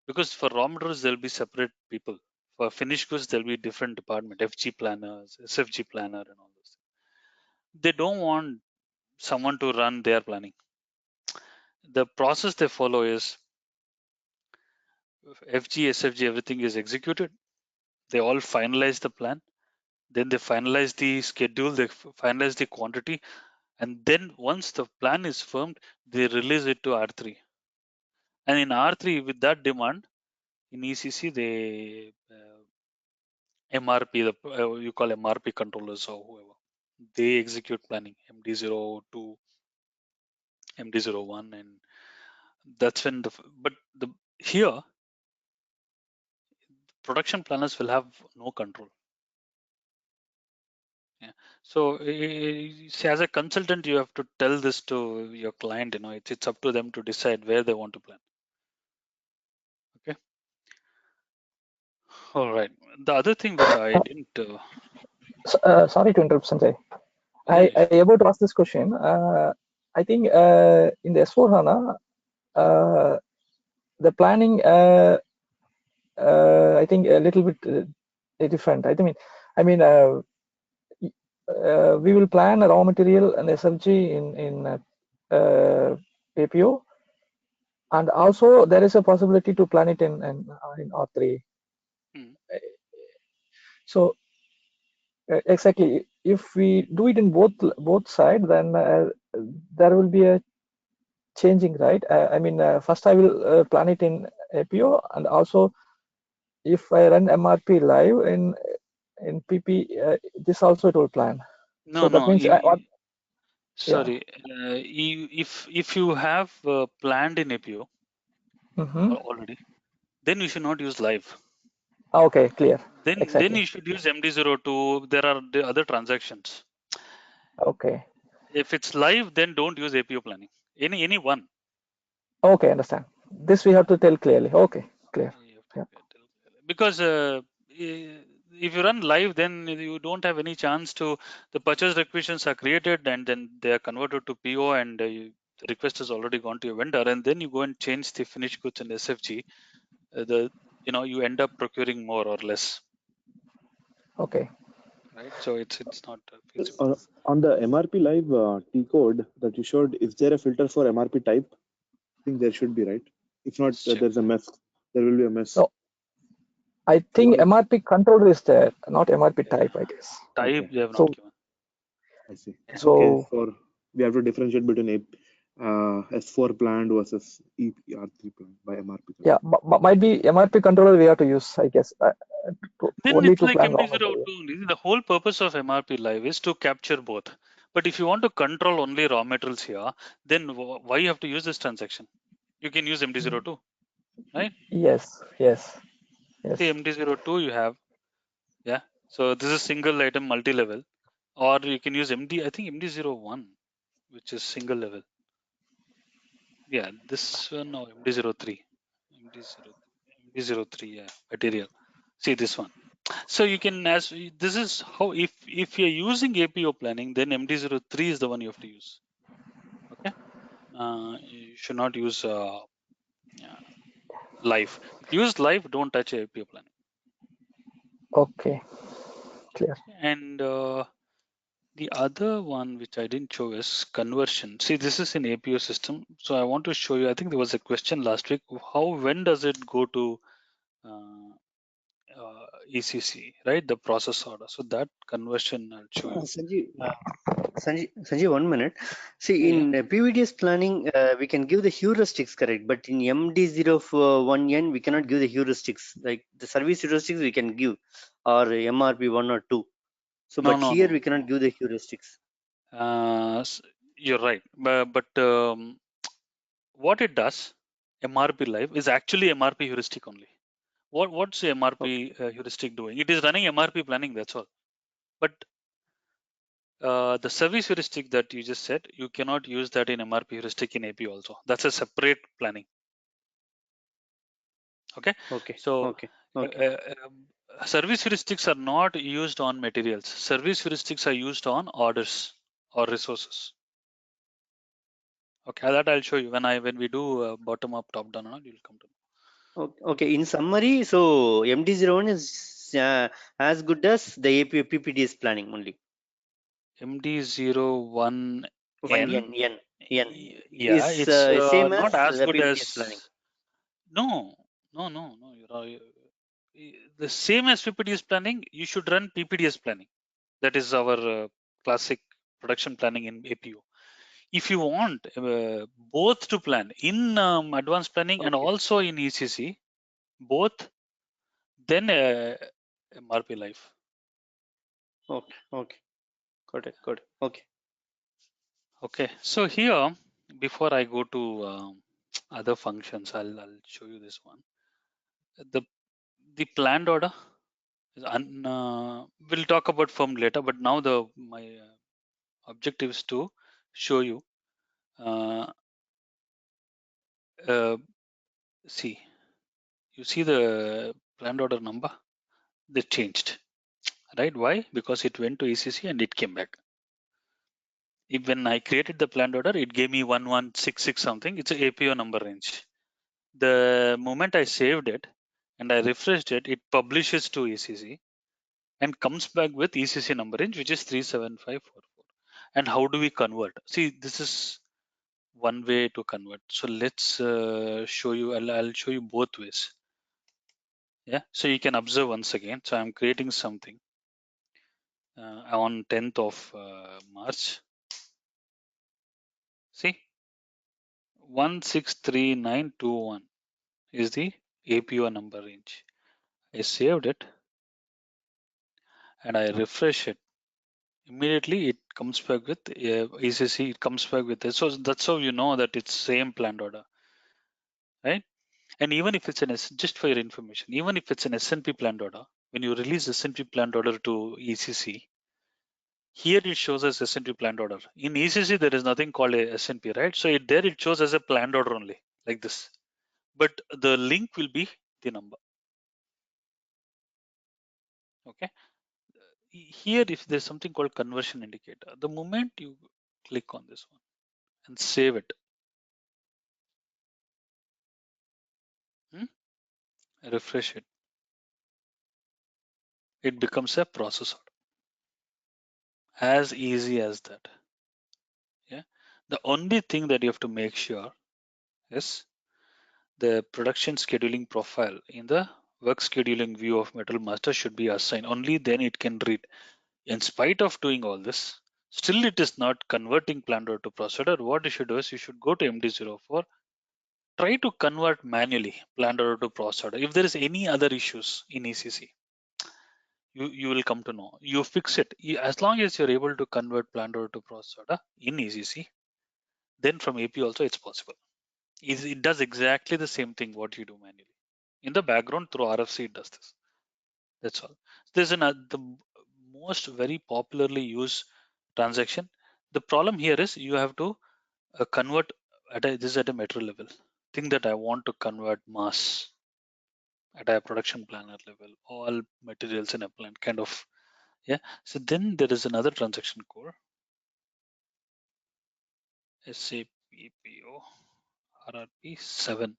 because for raw materials there'll be separate people. For finished goods there'll be different department, FG planners, SFG planner, and all those. They don't want someone to run their planning. The process they follow is FG, SFG, everything is executed. They all finalize the plan. Then they finalize the schedule. They finalize the quantity. And then once the plan is firmed, they release it to R3. And in R3, with that demand, in ECC, they MRP, you call MRP controllers or whoever, they execute planning MD02, MD01, and that's when here production planners will have no control. So see, as a consultant, you have to tell this to your client. It's up to them to decide where they want to plan. Okay. All right. The other thing which I didn't. Sorry to interrupt, Sanjay. Yeah, I about to ask this question. I think in the S4 HANA, the planning, I think a little bit different. I mean, we will plan a raw material and SFG in APO, and also there is a possibility to plan it in R3. Hmm. So exactly, if we do it in both sides, then there will be a changing, right? First I will plan it in APO, and also if I run MRP live in PP, this also it will plan. No, So that no. means yeah. Sorry. If you have planned in APO Mm-hmm. already, then you should not use live. Okay, clear. Then Exactly. you should use MD02. There are the other transactions. Okay. If it's live, then don't use APO planning. Any one. Okay, understand. This we have to tell clearly. Okay, clear. You have Yeah. to tell. Because if you run live, then you don't have any chance to. The purchase requisitions are created and then they are converted to PO, and the request has already gone to your vendor, and then you go and change the finished goods and SFG. You end up procuring more or less, Okay. right? So it's not feasible. On the MRP live T code that you showed, is there a filter for MRP type? I think there should be, right? If not, Let's check. there's a mess. There will be a mess. So I think Otherwise, MRP controller is there, not MRP type, I guess. Type okay, they have not So given. I see. Okay, so we have to differentiate between S4 planned versus EPR3 planned by MRP. yeah, might be MRP controller we have to use, I guess, Then only it's to like plan raw material. MD02 only. The whole purpose of MRP Live is to capture both. But if you want to control only raw materials here, then why you have to use this transaction? You can use MD02, right? Yes, yes, See, yes. MD02 you have, yeah. So this is single item multi-level, or you can use I think MD01, which is single level. Yeah, this one or MD03, MD03, yeah, material. See this one. So you can this is how if you're using APO planning, then MD03 is the one you have to use. Okay, you should not use live. Use live. Don't touch APO planning. Okay, clear. And the other one which I didn't show is conversion. See, this is in APO system. So I want to show you. I think there was a question last week. When does it go to uh, ECC, right? The process order. So that conversion I'll show you. Sanjeev, 1 minute. See, Yeah. in PVDS planning, we can give the heuristics, correct? But in MD01N, we cannot give the heuristics. Like the service heuristics, we can give, or MRP1 or 2. So, No, but no, here no. we cannot give the heuristics. You're right. But what it does, MRP Live, is actually MRP heuristic only. What's the Okay. MRP heuristic doing? It is running MRP planning, that's all. But the service heuristic that you just said, you cannot use that in MRP heuristic in AP also. That's a separate planning. Okay. Okay. So Okay. Okay. service heuristics are not used on materials. Service heuristics are used on orders or resources. Okay, that I'll show you when we do bottom up, top down. You'll come to know. Okay. In summary, so MD01 is as good as the AP PPDS planning only. MD01N, One N yeah, is it's same not as as the good PPDS planning. as. No, no. The same as PPDS planning, you should run PPDS planning. That is our classic production planning in APO. If you want both to plan in advanced planning and Okay. also in ECC, both, then MRP Life. Okay. Okay. Got it. Got it. Okay. Okay, so here, before I go to other functions, I'll show you this one. The planned order, We'll talk about firm later, but now my objective is to show you. See, you see the planned order number, they changed, right? Why? Because it went to ECC and it came back. When I created the planned order, it gave me 1166 something. It's a APO number range. The moment I saved it and I refreshed it, it publishes to ECC and comes back with ECC number range, which is 37544. And how do we convert? See, this is one way to convert. So let's show you. I'll show you both ways. Yeah. So you can observe once again. So I'm creating something on 10th of March. See, 163921 is the APO number range. I saved it and I refresh it. Immediately it comes back with ECC. It comes back with it. So that's how you know that it's same planned order, right? And even if it's just for your information, even if it's an S&P planned order, when you release S&P planned order to ECC, here it shows as S&P planned order. In ECC, there is nothing called a S&P, right? So there it shows as a planned order only, like this. But the link will be the number. Okay. Here, if there's something called conversion indicator, the moment you click on this one and save it, refresh it, it becomes a process order. As easy as that. Yeah. The only thing that you have to make sure is the production scheduling profile in the work scheduling view of Metal Master should be assigned. Only then it can read. In spite of doing all this, still it is not converting planned order to processor. What you should do is you should go to MD04, try to convert manually planned order to processor. If there is any other issues in ECC, you will come to know. You fix it. As long as you're able to convert planned order to processor in ECC, then from AP also it's possible. It does exactly the same thing what you do manually. In the background through RFC it does this. That's all. There's the most very popularly used transaction. The problem here is you have to convert this is at a material level. Think that I want to convert mass at a production planner level, all materials in a plant kind of. Yeah. So then there is another transaction code, SAPPO RRP7.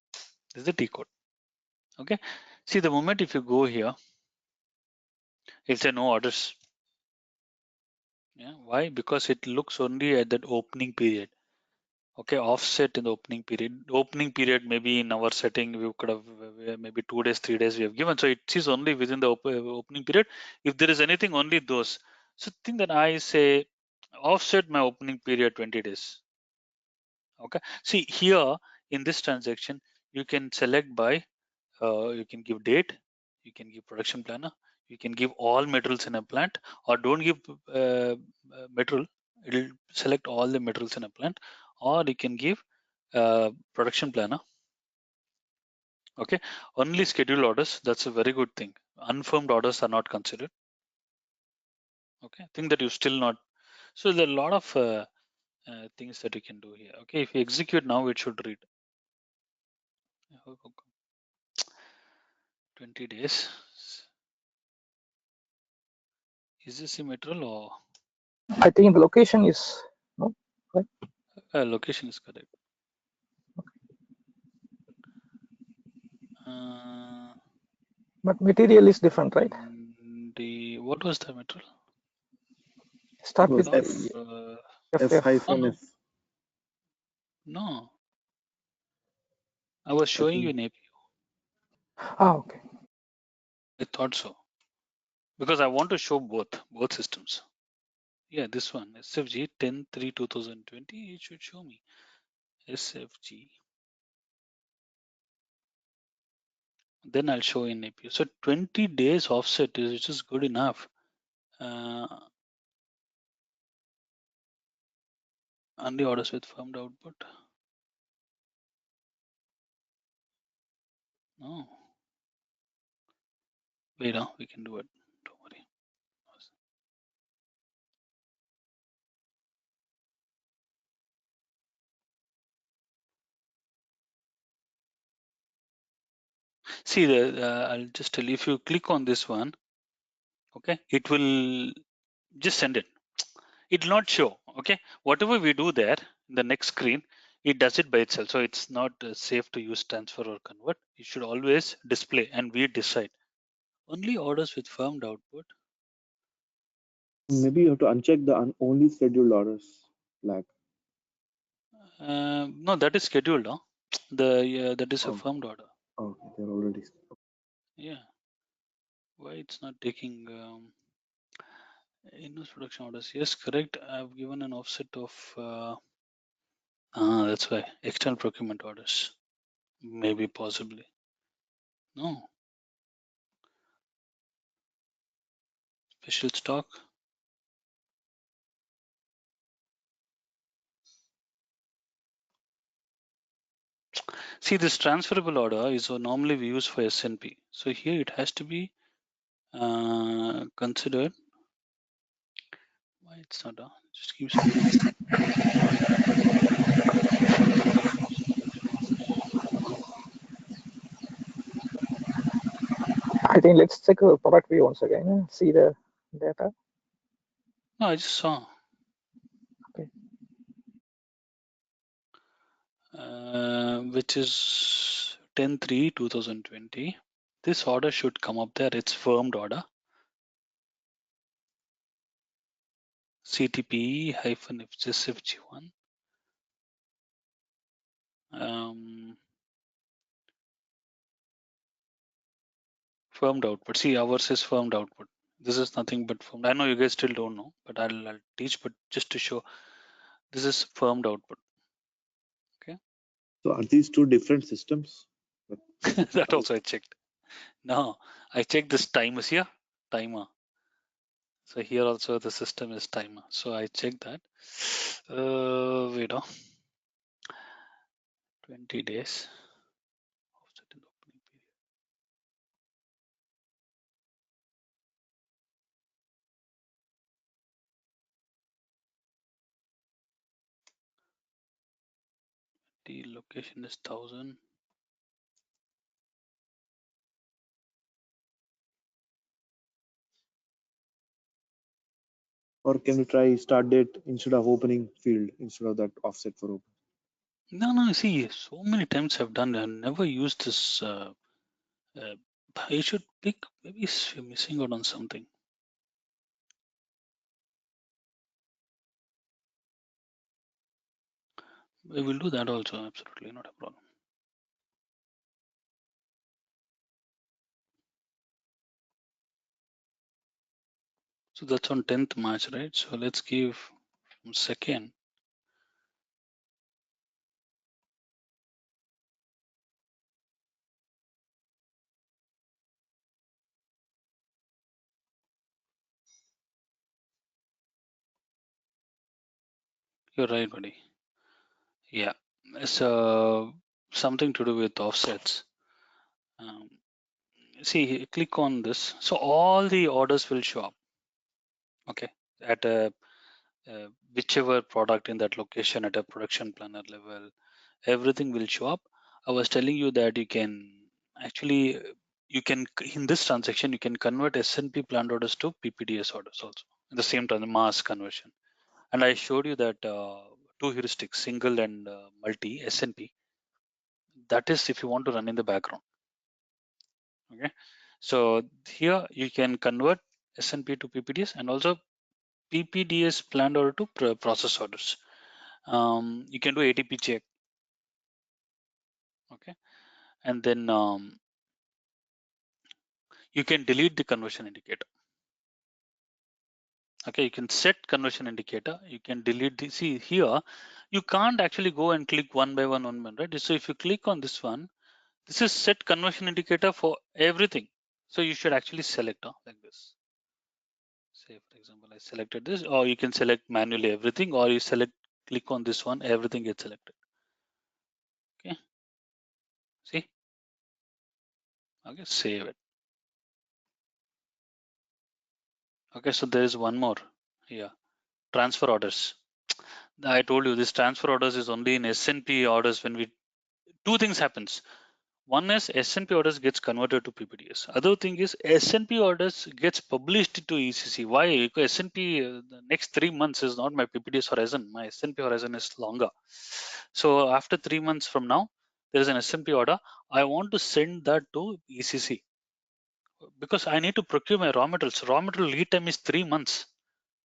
This is the T code. Okay. See, the moment if you go here, it'll say no orders. Yeah. Why? Because it looks only at that opening period. Okay, offset in the opening period. Opening period maybe in our setting we could have maybe 2 days, 3 days we have given. So it is only within the opening period. If there is anything, only those. So think that I say offset my opening period 20 days. Okay. See here in this transaction, you can select by you can give date, you can give production planner, you can give all materials in a plant, or don't give material. It'll select all the materials in a plant, or you can give production planner. Okay, only scheduled orders. That's a very good thing. Unfirmed orders are not considered. Okay, think that you still not. So there are a lot of things that you can do here. Okay, if you execute now, it should read 20 days. Is this a material or I think the location is no, right? location is correct? But material is different, right? What was the material? Start was with F F FF. hyphen no, F. no. I was I showing you think an AP. Ah, okay. I thought so because I want to show both systems. Yeah, this one SFG 10/3/2020. It should show me SFG. Then I'll show in AP. So 20 days offset is just good enough. Only orders with firmed output. No. Wait, we can do it. See, I'll just tell you, if you click on this one, okay, it will just send it. It will not show, okay? Whatever we do there, in the next screen, it does it by itself. So it's not safe to use transfer or convert. It should always display and we decide. Only orders with firmed output. Maybe you have to uncheck the only scheduled orders flag. No, that is scheduled, huh? That is a Oh, firmed order. okay, they're already. Yeah. Why it's not taking in-house production orders? Yes, correct. I've given an offset of that's why external procurement orders. Maybe possibly. No. Special stock. See, this transferable order is normally we use for SNP. So here it has to be considered. Why it's not? Just keeps loading. In-house production orders. I think let's check the product view once again. See the data. No, I just saw. Okay. Which is 10/3/2020. This order should come up there. It's firmed order. CTP-FSFG1. Firmed output. See, ours is firmed output. This is nothing but firmed. I know you guys still don't know, but I'll teach. But just to show, this is firmed output. Okay. So are these two different systems? That also I checked. No, I checked this timers here. Timer. So here also the system is timer. So I checked that. Wait, 20 days. Offset in the opening period. The location is 1000. Or can you try start date instead of opening field instead of that offset for open? No, see, so many times I've done. I never used this. I should pick. Maybe you're missing out on something. We will do that also. Absolutely not a problem. So that's on 10th March, right? So let's give second. You're right, buddy. Yeah, it's something to do with offsets. See, click on this. So all the orders will show up. Okay, at a whichever product in that location at a production planner level, everything will show up. I was telling you that you can actually in this transaction you can convert SNP planned orders to PPDS orders also in the same time, the mass conversion. And I showed you that two heuristics, single and multi SNP. That is if you want to run in the background. Okay, so here you can convert SNP to PPDS and also PPDS planned order to process orders. You can do ATP check. Okay, and then you can delete the conversion indicator. Okay, you can set conversion indicator. You can delete the, see here, you can't actually go and click one by one, right? So if you click on this one, this is set conversion indicator for everything. So you should actually select like this. Say for example, I selected this, or you can select manually everything, or you click on this one, everything gets selected. Okay, see, okay, save it. Okay, so there is one more here, transfer orders. I told you this transfer orders is only in SNP orders when two things happens. One is S&P orders gets converted to PPDS. Other thing is S&P orders gets published to ECC. Why? Because S&P the next 3 months is not my PPDS horizon. My S&P horizon is longer. So after 3 months from now, there is an S&P order. I want to send that to ECC because I need to procure my raw materials. Raw material lead time is 3 months.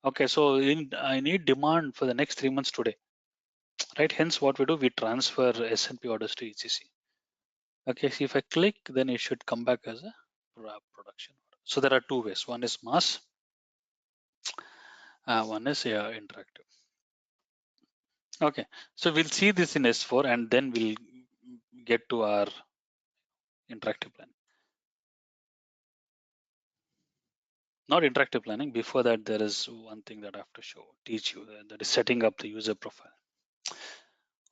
Okay, so I need demand for the next 3 months today, right? Hence, what we do, we transfer S&P orders to ECC. Okay, so if I click, then it should come back as a production order. So there are two ways. One is mass, one is interactive. Okay, so we'll see this in S4 and then we'll get to our interactive planning. Not interactive planning. Before that, there is one thing that I have to teach you, that is setting up the user profile.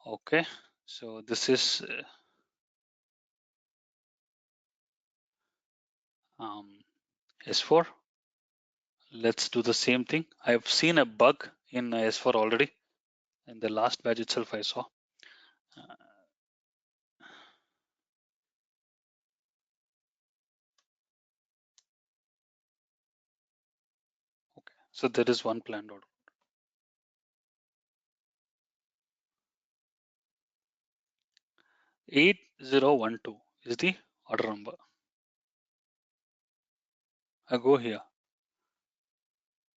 Okay, so this is S4. Let's do the same thing. I've seen a bug in S4 already. In the last batch itself, I saw. Okay, so there is one planned order. 8012 is the order number. I go here,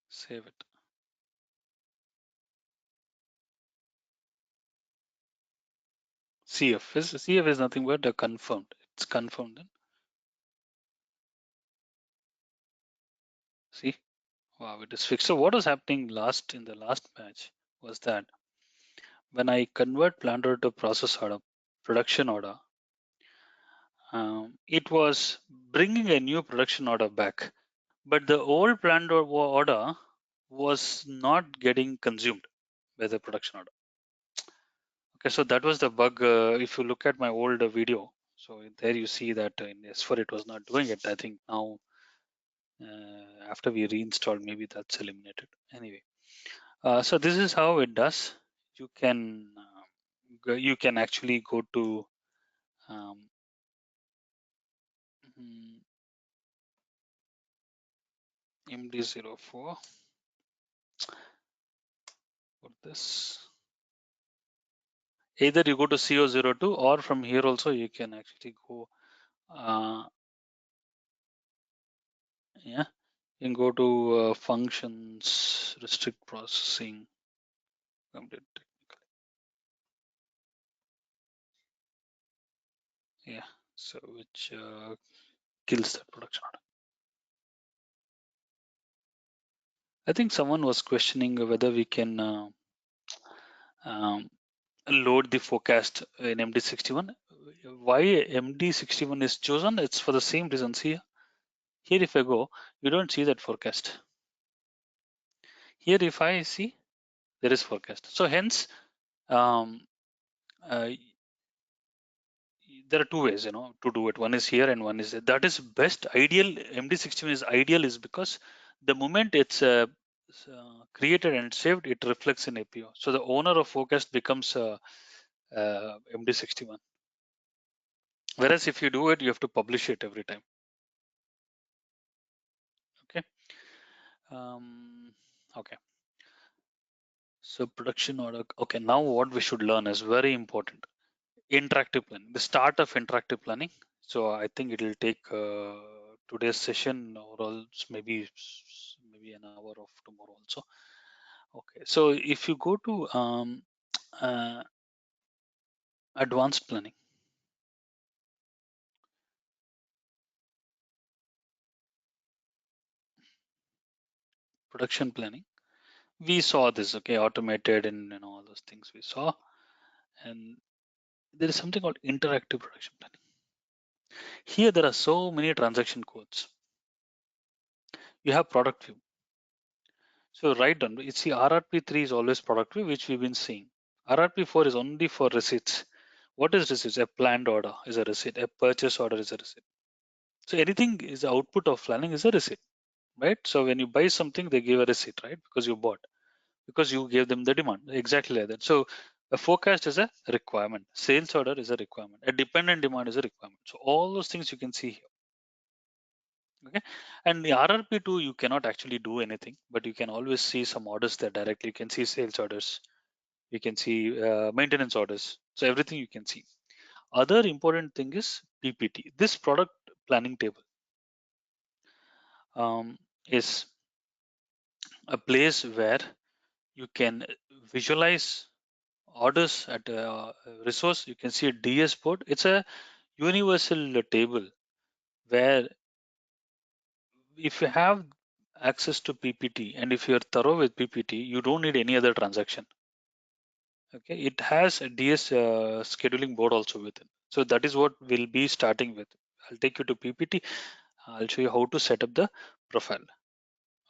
save it. CF is nothing but a confirmed. It's confirmed. Then. See, wow, it is fixed. So what was happening in the last batch was that when I convert planned order to process order, production order, it was bringing a new production order back, but the old planned order was not getting consumed by the production order. Okay, so that was the bug. If you look at my old video, so there you see that in S4 it was not doing it. I think now after we reinstalled, maybe that's eliminated. Anyway, so this is how it does. You can actually go to MD04 for this. Either you go to CO02 or from here also you can actually go. Yeah, you can go to functions, restrict processing. Yeah, so which kills that production order. I think someone was questioning whether we can load the forecast in MD61. Why MD61 is chosen? It's for the same reasons here. Here, if I go, you don't see that forecast. Here, if I see, there is forecast. So hence, there are two ways, to do it. One is here and one is there. That is best. Ideal MD61 is ideal is because the moment it's created and saved, it reflects in APO. So the owner of forecast becomes MD61. Whereas if you do it, you have to publish it every time. Okay. Okay. So production order. Okay. Now what we should learn is very important. Interactive planning. The start of interactive planning. So I think it will take today's session or else maybe an hour of tomorrow also. Okay. So if you go to advanced planning. Production planning. We saw this, okay, automated and all those things we saw. And there is something called interactive production planning. Here there are so many transaction codes. You have product view. So write down, you see RRP3 is always product view, which we've been seeing. RRP4 is only for receipts. What is receipts? A planned order is a receipt. A purchase order is a receipt. So anything is the output of planning is a receipt, right? So when you buy something, they give a receipt, right? Because you bought, because you gave them the demand, exactly like that. So A forecast is a requirement. Sales order is a requirement. A dependent demand is a requirement. So all those things you can see here. Okay, and the RRP2 you cannot actually do anything, but you can always see some orders there directly. You can see sales orders, you can see maintenance orders. So everything you can see. Other important thing is PPT. This product planning table is a place where you can visualize orders at a resource. You can see a DS board. It's a universal table where if you have access to PPT and if you're thorough with PPT, you don't need any other transaction. Okay, it has a DS scheduling board also with it. So that is what we'll be starting with. I'll take you to PPT. I'll show you how to set up the profile.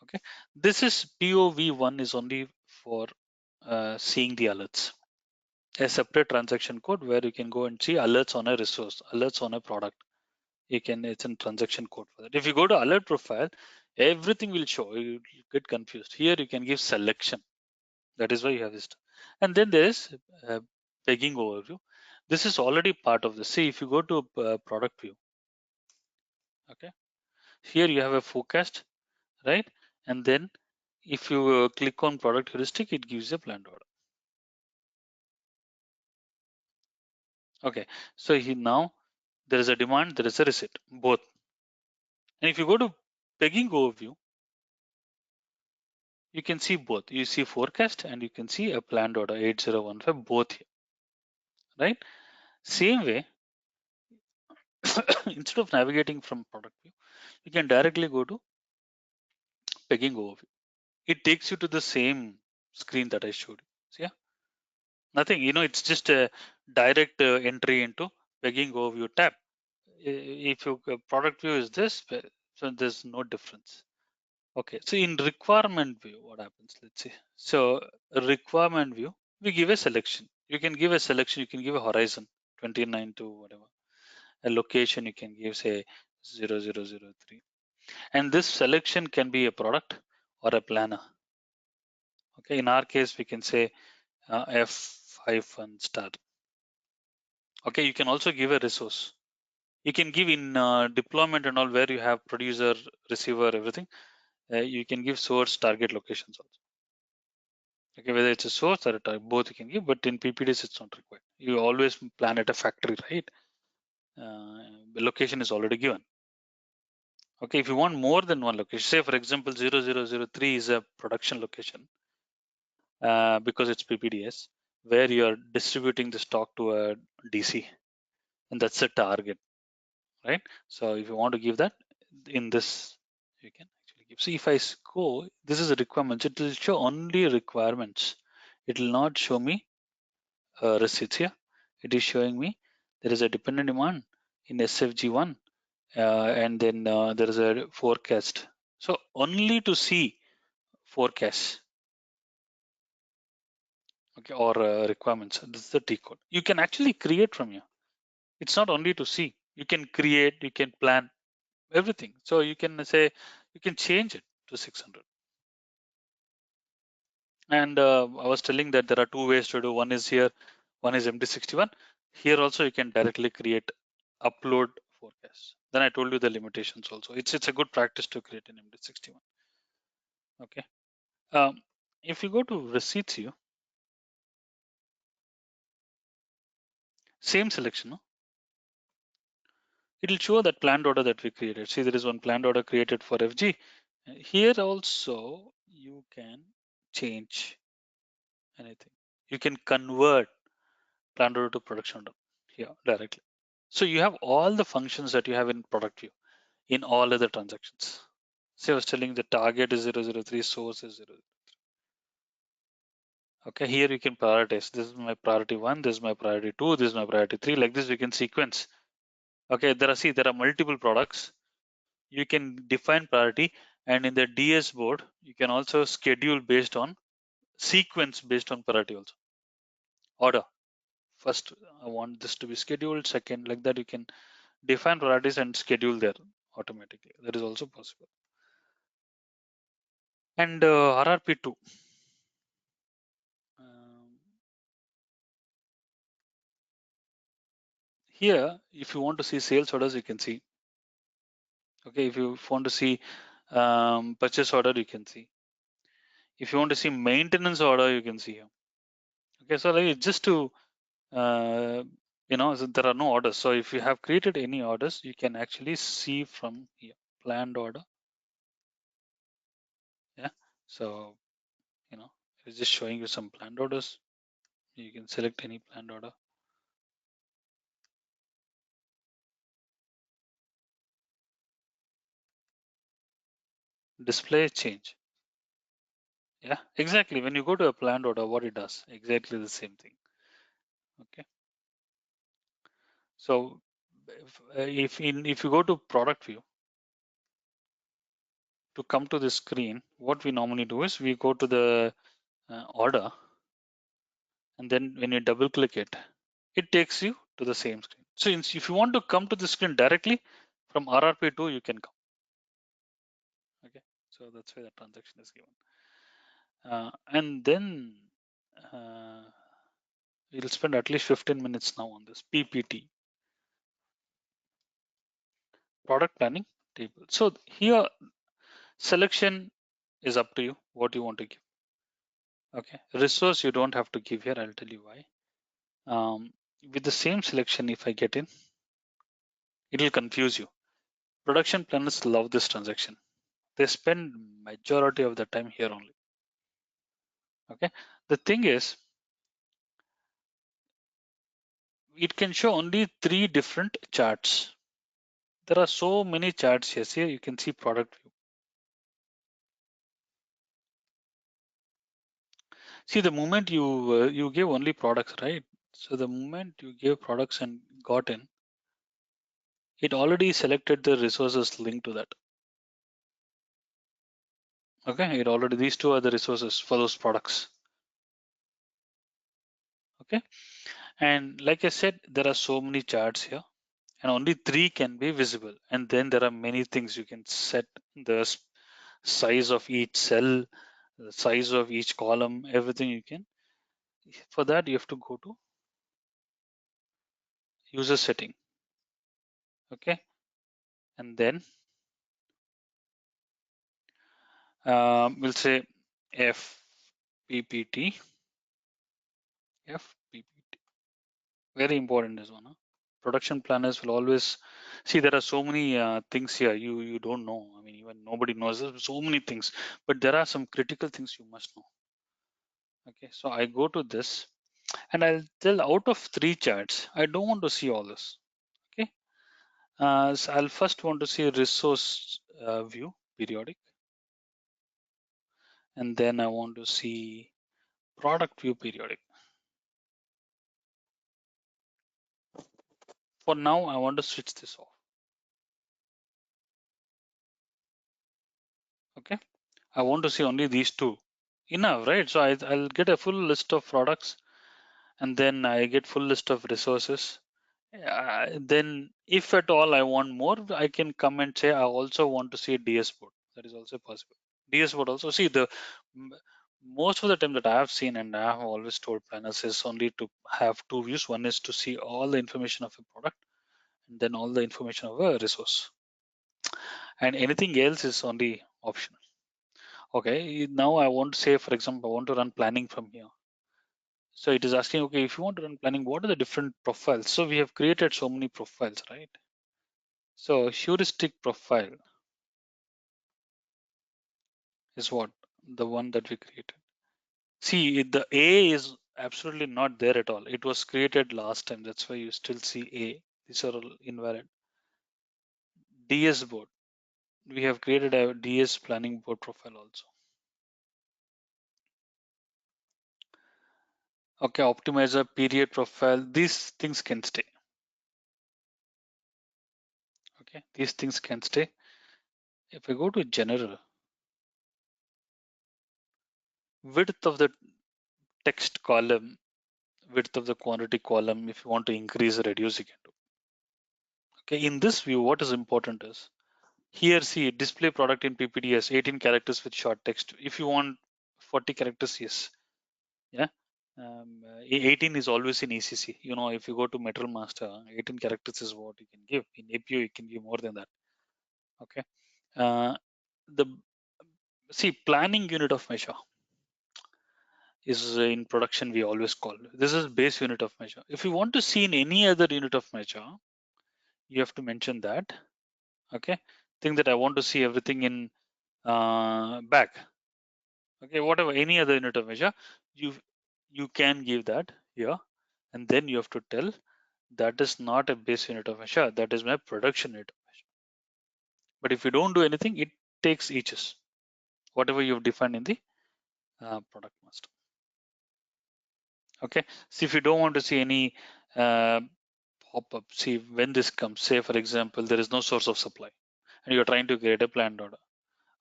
Okay, this is POV1 is only for seeing the alerts. A separate transaction code where you can go and see alerts on a resource, alerts on a product. It's a transaction code for that. If you go to alert profile, everything will show. You get confused. Here you can give selection. That is why you have this. And then there is pegging overview. This is already part of this. See, if you go to product view, okay, here you have a forecast, right? And then if you click on product heuristic, it gives a planned order. Okay, so here now there is a demand, there is a receipt, both. And if you go to pegging overview, you can see both. You see forecast and you can see a planned order 8015, both here, right? Same way, instead of navigating from product view, you can directly go to pegging overview. It takes you to the same screen that I showed you. So yeah, nothing, it's just a direct entry into pegging overview tab. If your product view is this, so there's no difference. Okay, so in requirement view, what happens? Let's see. So requirement view, we give a selection. You can give a selection, you can give a horizon, 29 to whatever. A location you can give, say 0003. And this selection can be a product or a planner. Okay, in our case, we can say F-1 star. Okay, you can also give a resource. You can give in deployment and all where you have producer, receiver, everything. You can give source, target locations also. Okay, whether it's a source or a target, both you can give, but in PPDS it's not required. You always plan at a factory, right? The location is already given. Okay, if you want more than one location, say for example 0003 is a production location because it's PPDS, where you are distributing the stock to a DC, and that's a target, right? So if you want to give that in this, you can actually give. See, if I go, this is a requirements. It will show only requirements. It will not show me receipts here. It is showing me there is a dependent demand in SFG1, and then there is a forecast. So only to see forecast, okay, or requirements. This is the T code. You can actually create from here. It's not only to see. You can create, you can plan everything. So you can say, you can change it to 600. And I was telling that there are two ways to do. One is here, one is MD61. Here also you can directly create, upload forecast. Then I told you the limitations also. It's a good practice to create an MD61. Okay. If you go to receipts here, same selection, no? It will show that planned order that we created. See, there is one planned order created for FG. Here also you can change anything. You can convert planned order to production order here directly. So you have all the functions that you have in product view in all other transactions. See, I was telling the target is 003, source is 0. Okay, here you can prioritize. This is my priority 1, this is my priority 2, this is my priority 3. Like this, we can sequence. Okay, there are multiple products. You can define priority, and in the DS board, you can also schedule based on sequence based on priority also. Order. First, I want this to be scheduled. Second, like that, you can define priorities and schedule there automatically. That is also possible. And RRP2. Here, if you want to see sales orders, you can see. Okay, if you want to see purchase order, you can see. If you want to see maintenance order, you can see here. Okay, so like just to so there are no orders. So if you have created any orders, you can actually see from here, planned order. Yeah, so it's just showing you some planned orders. You can select any planned order. Display change. Yeah, exactly. When you go to a planned order, what it does, exactly the same thing. Okay. So if you go to product view, to come to the screen, what we normally do is we go to the order, and then when you double click it, it takes you to the same screen. So if you want to come to the screen directly from RRP2, you can come. Okay, so that's where the transaction is given. And then we'll spend at least 15 minutes now on this PPT, product planning table. So here selection is up to you what you want to give. Okay, resource you don't have to give here. I'll tell you why. With the same selection, if I get in, it will confuse you. Production planners love this transaction. They spend majority of the time here only. Okay, the thing is, it can show only 3 different charts. There are so many charts here. See, you can see product view. See, the moment you give only products, right? So the moment you give products and got in, it already selected the resources linked to that. Okay, it already, these two are the resources for those products. Okay, and like I said, there are so many charts here, and only 3 can be visible. And then there are many things you can set: the size of each cell, the size of each column, everything you can. For that, you have to go to user setting. Okay, and then we'll say FPPT. Very important, this one. Huh? Production planners will always see there are so many things here you don't know. I mean, even nobody knows. There's so many things, but there are some critical things you must know. Okay, so I go to this and I'll tell out of 3 charts, I don't want to see all this. Okay, so I'll first want to see resource view periodic, and then I want to see product view periodic. For now, I want to switch this off. Okay, I want to see only these 2. Enough, right? So I'll get a full list of products, and then I get full list of resources. Then if at all I want more, I can come and say I also want to see a DS board. That is also possible. DS board also, see, the most of the time that I have seen, and I have always told planners, is only to have 2 views. One is to see all the information of a product, and then all the information of a resource, and anything else is only optional. Okay, now I want to say, for example, I want to run planning from here. So it is asking, okay, if you want to run planning, what are the different profiles? So we have created so many profiles, right? So heuristic profile is what? The one that we created. See, the A is absolutely not there at all. It was created last time. That's why you still see A. These are all invalid. DS board. We have created a DS planning board profile also. Okay, optimizer, period profile. These things can stay. Okay, these things can stay. If I go to general, width of the text column, width of the quantity column, if you want to increase or reduce, you can do. Okay, in this view, what is important is here, see, display product in PPDS 18 characters with short text. If you want 40 characters, yes. Yeah. 18 is always in ECC. You know, if you go to Metal Master, 18 characters is what you can give. In APU, you can give more than that. Okay. The see planning unit of measure is in production we always call. This is base unit of measure. If you want to see in any other unit of measure, you have to mention that. Okay. Think that I want to see everything in back. Okay, whatever any other unit of measure, you can give that here, and then you have to tell that is not a base unit of measure, that is my production unit of measure. But if you don't do anything, it takes eaches, whatever you've defined in the product master. Okay, so if you don't want to see any pop-up, see when this comes, say for example, there is no source of supply and you're trying to create a planned order.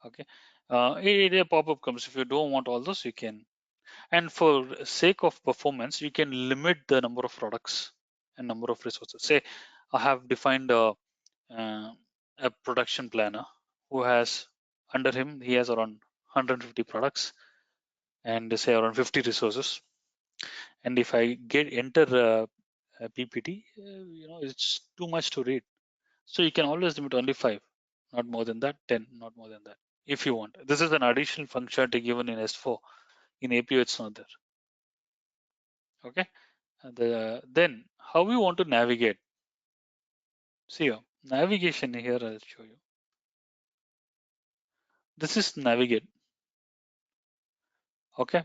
Okay, a pop-up comes. If you don't want all those, you can. And for sake of performance, you can limit the number of products and number of resources. Say I have defined a production planner who has under him, he has around 150 products and say around 50 resources. And if I get enter a PPT, it's too much to read. So you can always limit only 5, not more than that, 10, not more than that, if you want. This is an additional functionality given in S4. In APU, it's not there. Okay. Then how we want to navigate. See here, navigation here, I'll show you. This is navigate. Okay.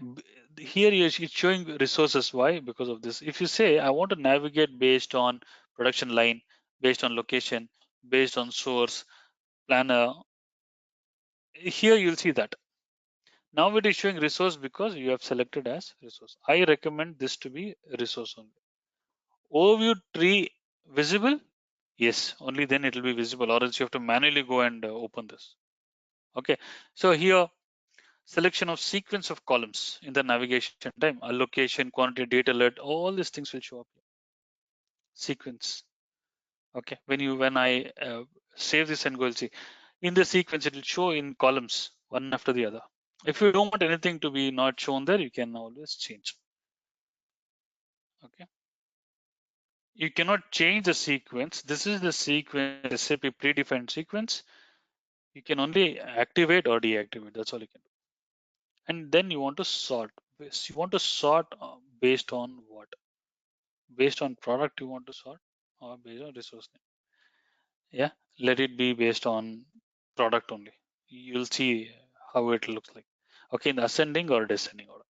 Here it's showing resources. Why? Because of this. If you say I want to navigate based on production line, based on location, based on source, planner, here you'll see that. Now it is showing resource because you have selected as resource. I recommend this to be resource only. Overview tree visible? Yes, only then it will be visible, or else you have to manually go and open this. Okay, so here selection of sequence of columns in the navigation time, allocation, quantity, data alert, all these things will show up here. Sequence. Okay, when I save this and go, see in the sequence it will show in columns one after the other. If you don't want anything to be not shown there, you can always change. Okay, you cannot change the sequence. This is the sequence, SAP predefined sequence. You can only activate or deactivate. That's all you can do. And then you want to sort. You want to sort based on what? Based on product you want to sort, or based on resource name. Yeah, let it be based on product only. You'll see how it looks like. Okay, in the ascending or descending order.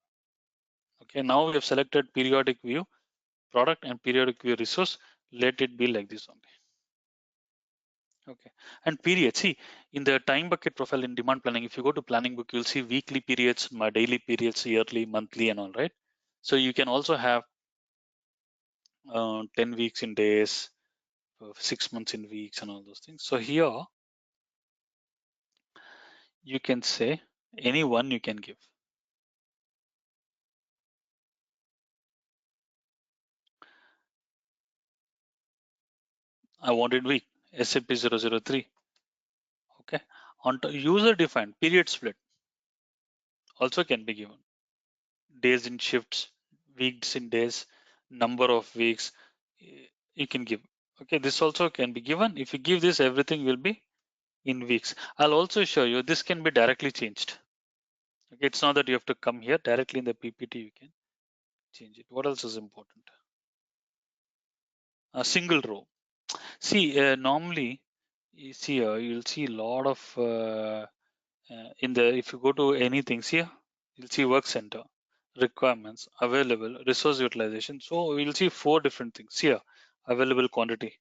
Okay, now we have selected periodic view product and periodic view resource. Let it be like this only. Okay, and period. See, in the time bucket profile in demand planning, if you go to planning book, you'll see weekly periods, my daily periods, yearly, monthly, and all, right? So you can also have 10 weeks in days, 6 months in weeks, and all those things. So here you can say any one you can give. I wanted week, SAP 003. Okay, on user defined period split also can be given. Days in shifts, weeks in days, number of weeks, you can give. Okay, this also can be given. If you give this, everything will be in weeks. I'll also show you this can be directly changed. Okay, it's not that you have to come here directly in the PPT, you can change it. What else is important? A single row. See, normally you see you'll see a lot of in the if you go to anything here, you'll see work center, requirements, available, resource utilization. So we'll see 4 different things here. Available quantity.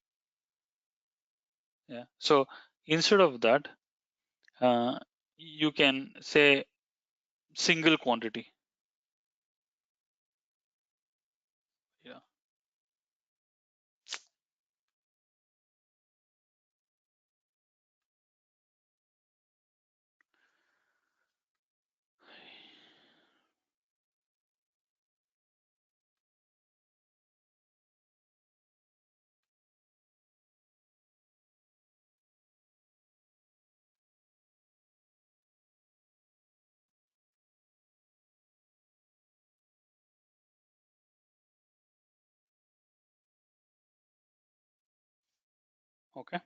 Yeah. So instead of that, you can say single quantity. Yeah. Okay,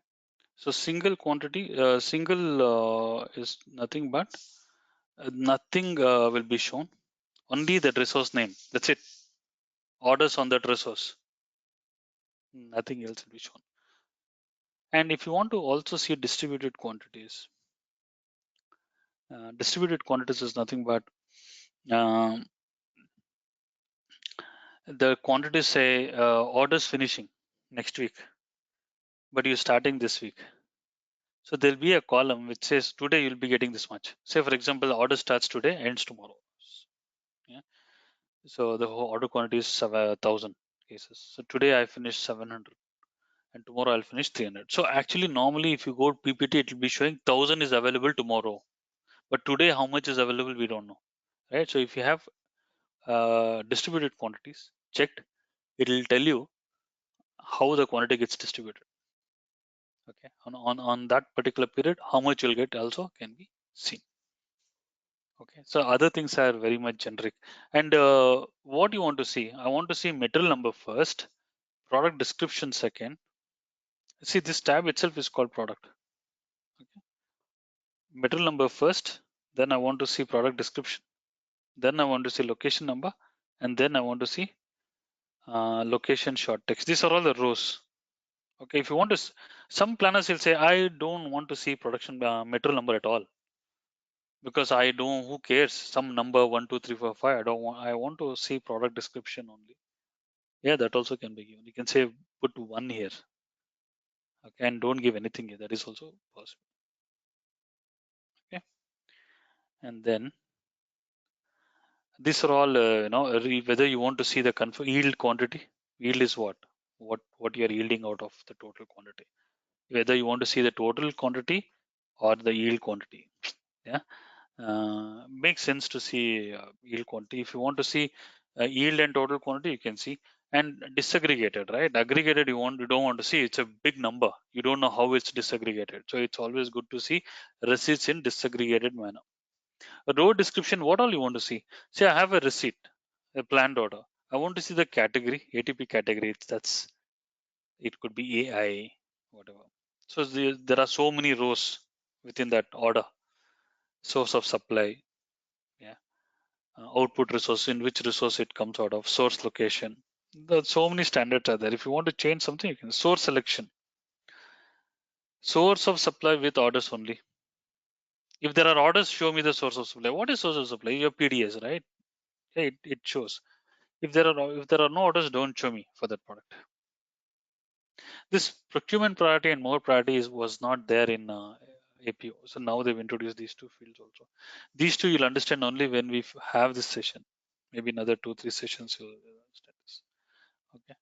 so single quantity, single is nothing but nothing will be shown, only that resource name. That's it. Orders on that resource, nothing else will be shown. And if you want to also see distributed quantities is nothing but um, the quantities say orders finishing next week, but you're starting this week. So there'll be a column which says today you'll be getting this much. Say for example, the order starts today, ends tomorrow. Yeah. So the whole order quantity is 1,000 cases. So today I finished 700, and tomorrow I'll finish 300. So actually, normally if you go to PPT, it will be showing 1,000 is available tomorrow, but today how much is available we don't know, right? So if you have distributed quantities checked, it will tell you how the quantity gets distributed. Okay, on that particular period, how much you'll get also can be seen. Okay, so other things are very much generic. And what you want to see? I want to see material number first, product description second. See, this tab itself is called product. Okay. Material number first, then I want to see product description, then I want to see location number, and then I want to see location short text. These are all the rows. Okay, if you want to, some planners will say, I don't want to see production material number at all, because I don't, who cares, some number 1 2 3 4 5, I don't want, I want to see product description only. Yeah, that also can be given. You can say put 1 here, okay, and don't give anything here. That is also possible. Okay, and then these are all whether you want to see the yield quantity. Yield is what you are yielding out of the total quantity. Whether you want to see the total quantity or the yield quantity. Yeah, makes sense to see yield quantity. If you want to see yield and total quantity, you can see. And disaggregated, right? Aggregated, you don't want to see. It's a big number. You don't know how it's disaggregated. So it's always good to see receipts in disaggregated manner. A row description, what all you want to see? Say I have a receipt, a planned order. I want to see the category, ATP category. That's, it could be AI, whatever. So there are so many rows within that order. Source of supply, yeah. Output resource, in which resource it comes out of, source location. So many standards are there. If you want to change something, you can. Source selection, source of supply with orders only. If there are orders, show me the source of supply. What is source of supply? Your PDS, right? Yeah, it shows. If there are no orders, don't show me for that product. This procurement priority and more priority was not there in APO. So now they've introduced these two fields also. These two you'll understand only when we have this session. Maybe another 2-3 sessions you'll understand this. Okay.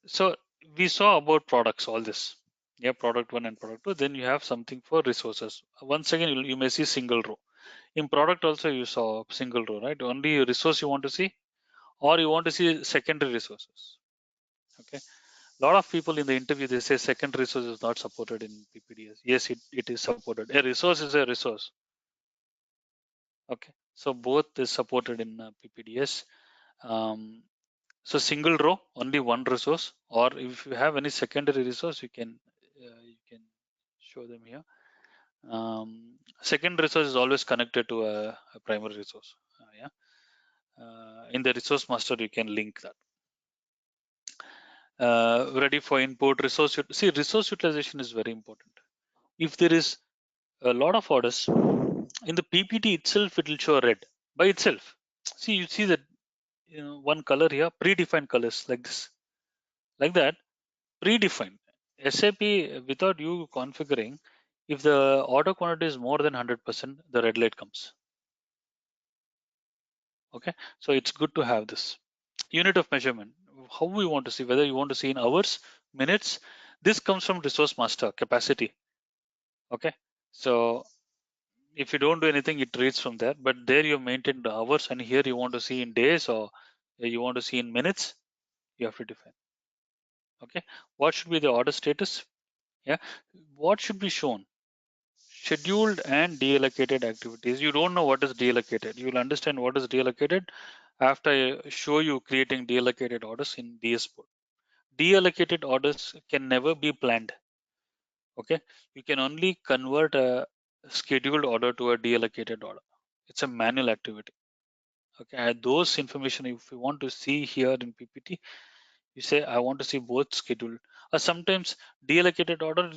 So we saw about products, all this. Yeah, product one and product two. Then you have something for resources. Once again, you may see single row. In product also you saw single row, right? Only resource you want to see, or you want to see secondary resources. Okay. A lot of people in the interview, they say second resource is not supported in PPDS. Yes, it is supported. A resource is a resource. Okay, so both is supported in PPDS. So single row, only one resource, or if you have any secondary resource, you can show them here. Second resource is always connected to a primary resource. Yeah, in the resource master, you can link that. Ready for input, see, resource utilization is very important. If there is a lot of orders in the PPT itself, it will show red by itself. See, you see that one color here, predefined colors like this, like that, predefined. SAP, without you configuring, if the order quantity is more than 100%, the red light comes. Okay, so it's good to have this unit of measurement. How we want to see, whether you want to see in hours, minutes. This comes from resource master capacity. Okay, so if you don't do anything, it reads from there, but there you maintain the hours, and here you want to see in days, or you want to see in minutes, you have to define. Okay, what should be the order status? Yeah, what should be shown? Scheduled and deallocated activities. You don't know what is deallocated. You will understand what is deallocated after I show you creating deallocated orders in DS board. Deallocated orders can never be planned. Okay, you can only convert a scheduled order to a deallocated order. It's a manual activity. Okay, and those information, if you want to see here in PPT, you say I want to see both scheduled. Or sometimes deallocated order,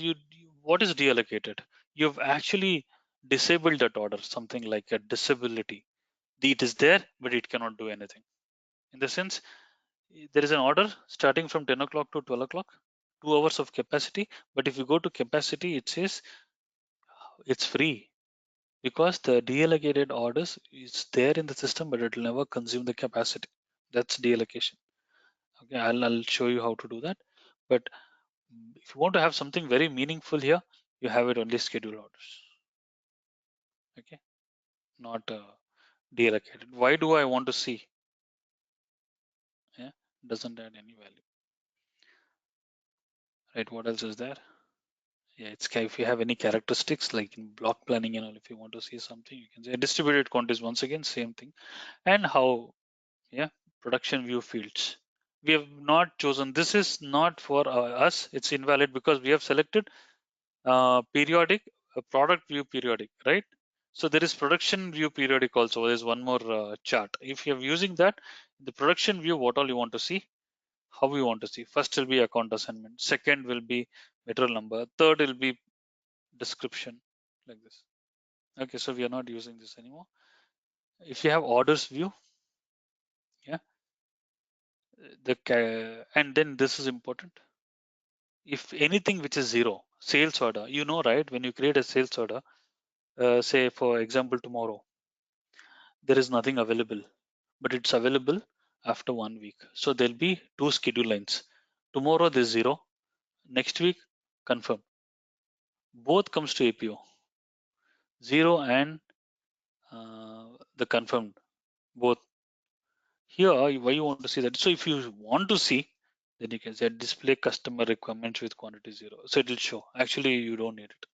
what is deallocated? You've actually disabled that order, something like a disability. It is there, but it cannot do anything. In the sense, there is an order starting from 10 o'clock to 12 o'clock, 2 hours of capacity. But if you go to capacity, it says it's free because the deallocated orders is there in the system, but it will never consume the capacity. That's deallocation. Okay, I'll show you how to do that. But if you want to have something very meaningful here, you have it only schedule orders. Okay, not deallocated. Why do I want to see? Yeah, doesn't add any value. Right, what else is there? Yeah, it's if you have any characteristics like in block planning and all, if you want to see something, you can say distributed quantities. Once again, same thing. And how, yeah, production view fields. We have not chosen, this is not for us, it's invalid because we have selected periodic, product view periodic, right? So there is production view periodic also. There's one more chart. If you're using that, the production view, what all you want to see, how you want to see. First will be account assignment. Second will be material number. Third will be description, like this. Okay, so we are not using this anymore. If you have orders view, yeah, and then this is important. If anything which is zero, sales order, you know, right? When you create a sales order, say for example tomorrow, there is nothing available, but it's available after 1 week. So there'll be two schedule lines. Tomorrow there's zero, next week confirm. Both comes to APO, zero and the confirmed, both. Here, why you want to see that? So if you want to see, then you can say display customer requirements with quantity zero. So it will show. Actually, you don't need it.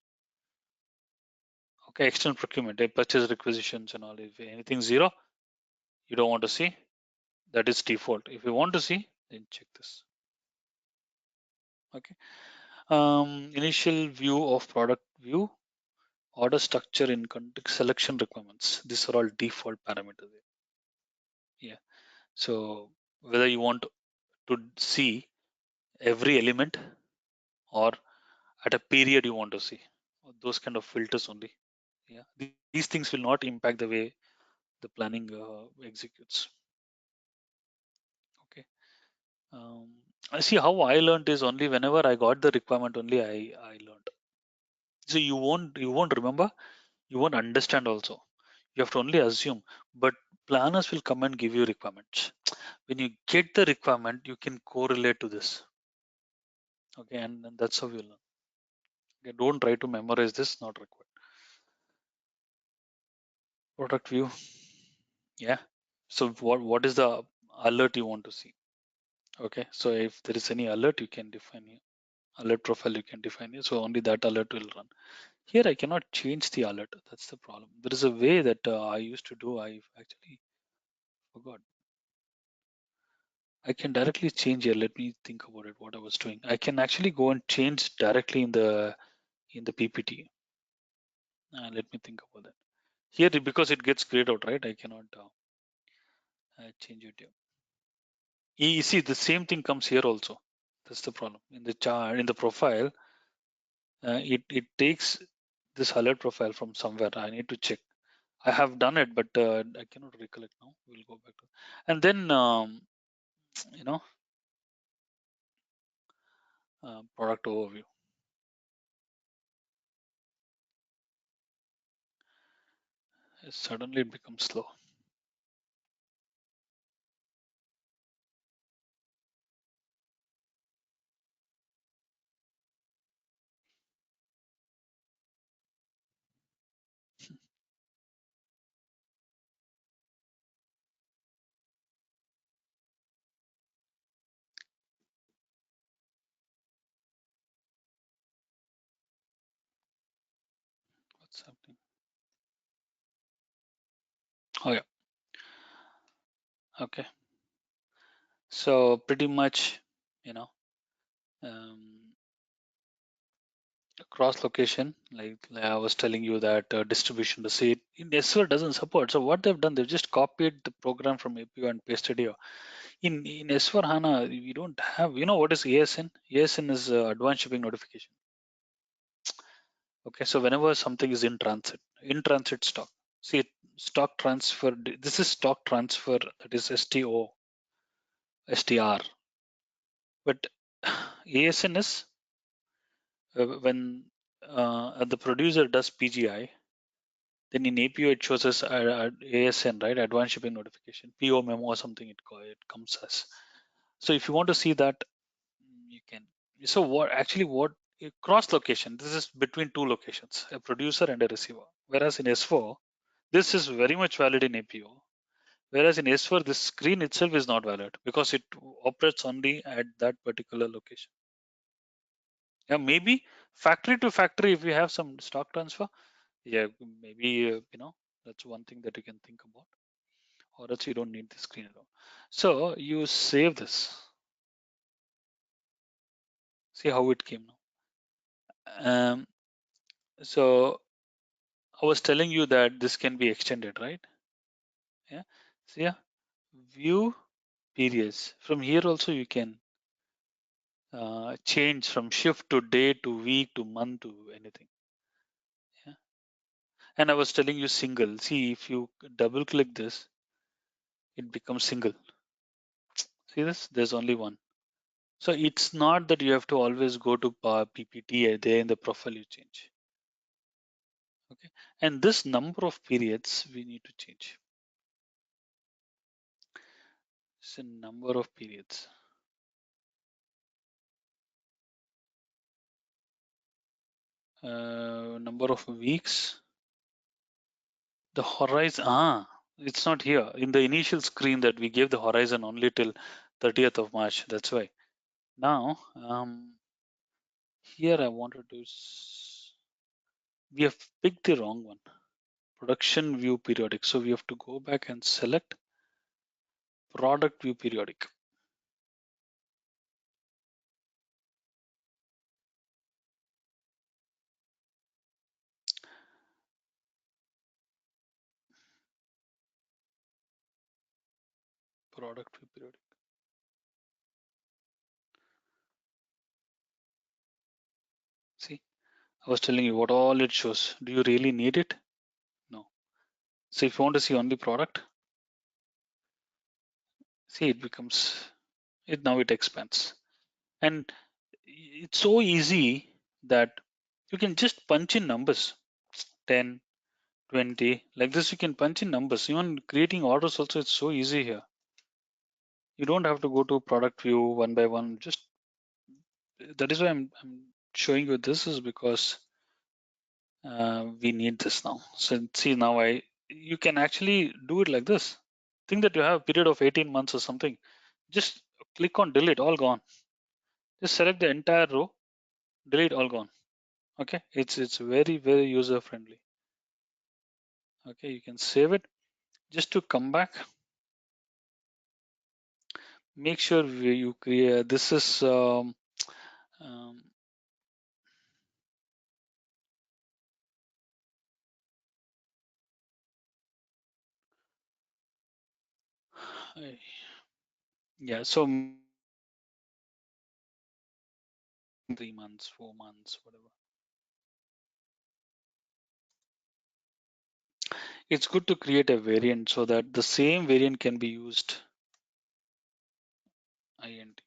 Okay, external procurement, purchase requisitions and all. If anything zero, you don't want to see, that is default. If you want to see, then check this. Okay. Initial view of product view, order structure in context, selection requirements. These are all default parameters. Yeah. So whether you want to see every element or at a period you want to see, those kind of filters only. Yeah. These things will not impact the way the planning executes. Okay. I see how I learned is only whenever I got the requirement only I learned. So you won't remember, you won't understand also. You have to only assume. But planners will come and give you requirements. When you get the requirement, you can correlate to this. Okay, and that's how you learn. Okay, don't try to memorize this, not required. Product view. Yeah. So what is the alert you want to see? Okay, so if there is any alert, you can define here. Alert profile you can define here. So only that alert will run. Here I cannot change the alert. That's the problem. There is a way that I used to do. I actually forgot. I can directly change here. Let me think about it. What I was doing. I can actually go and change directly in the PPT. Let me think about that. Here because it gets grayed out, right? I cannot change it here. You see, the same thing comes here also. That's the problem. In the chart, in the profile, it takes this alert profile from somewhere. I need to check. I have done it, but I cannot recollect now. We'll go back to, and then you know, product overview. Suddenly it becomes slow. What's happening? Oh yeah. Okay. So pretty much, you know, um, cross location, like I was telling you that distribution receipt in S4 doesn't support. So what they've done, they've just copied the program from APU and pasted here. In S4 HANA, we don't have, what is ASN? ASN is advanced shipping notification. Okay, so whenever something is in transit stock. See, stock transfer, this is stock transfer, that is STO, STR. But ASN is when the producer does PGI, then in APO it shows us ASN, right? Advanced shipping notification, PO memo or something it comes as. So if you want to see that, you can. So what cross location? This is between two locations, a producer and a receiver. Whereas in S4, this is very much valid in APO. Whereas in S4, this screen itself is not valid because it operates only at that particular location. Yeah, maybe factory to factory, if you have some stock transfer, yeah, maybe that's one thing that you can think about, or else you don't need the screen at all. So you save this. See how it came now. So I was telling you that this can be extended, right? Yeah. So yeah, view periods. From here also you can change from shift to day to week to month to anything. Yeah. And I was telling you single. See, if you double click this, it becomes single. See this? There's only one. So it's not that you have to always go to PPT there in the profile you change. Okay. And this number of periods we need to change. It's a number of periods. Number of weeks. The horizon, it's not here. In the initial screen that we gave the horizon only till 30th of March. That's why. Now, here I wanted to, we have picked the wrong one. Production view periodic. So we have to go back and select product view periodic. Product view periodic. See, I was telling you what all it shows. Do you really need it? No. So if you want to see only product, see it becomes, now it expands. And it's so easy that you can just punch in numbers, 10, 20, like this you can punch in numbers. Even creating orders also, it's so easy here. You don't have to go to product view one by one. Just that is why I'm showing you this is because we need this now. So see now you can actually do it like this. Think that you have a period of 18 months or something. Just click on delete, all gone. Just select the entire row, delete, all gone. Okay, it's very, very user friendly. Okay, you can save it. Just to come back, make sure you create, this is um, yeah, so 3 months, 4 months, whatever. It's good to create a variant so that the same variant can be used. INT.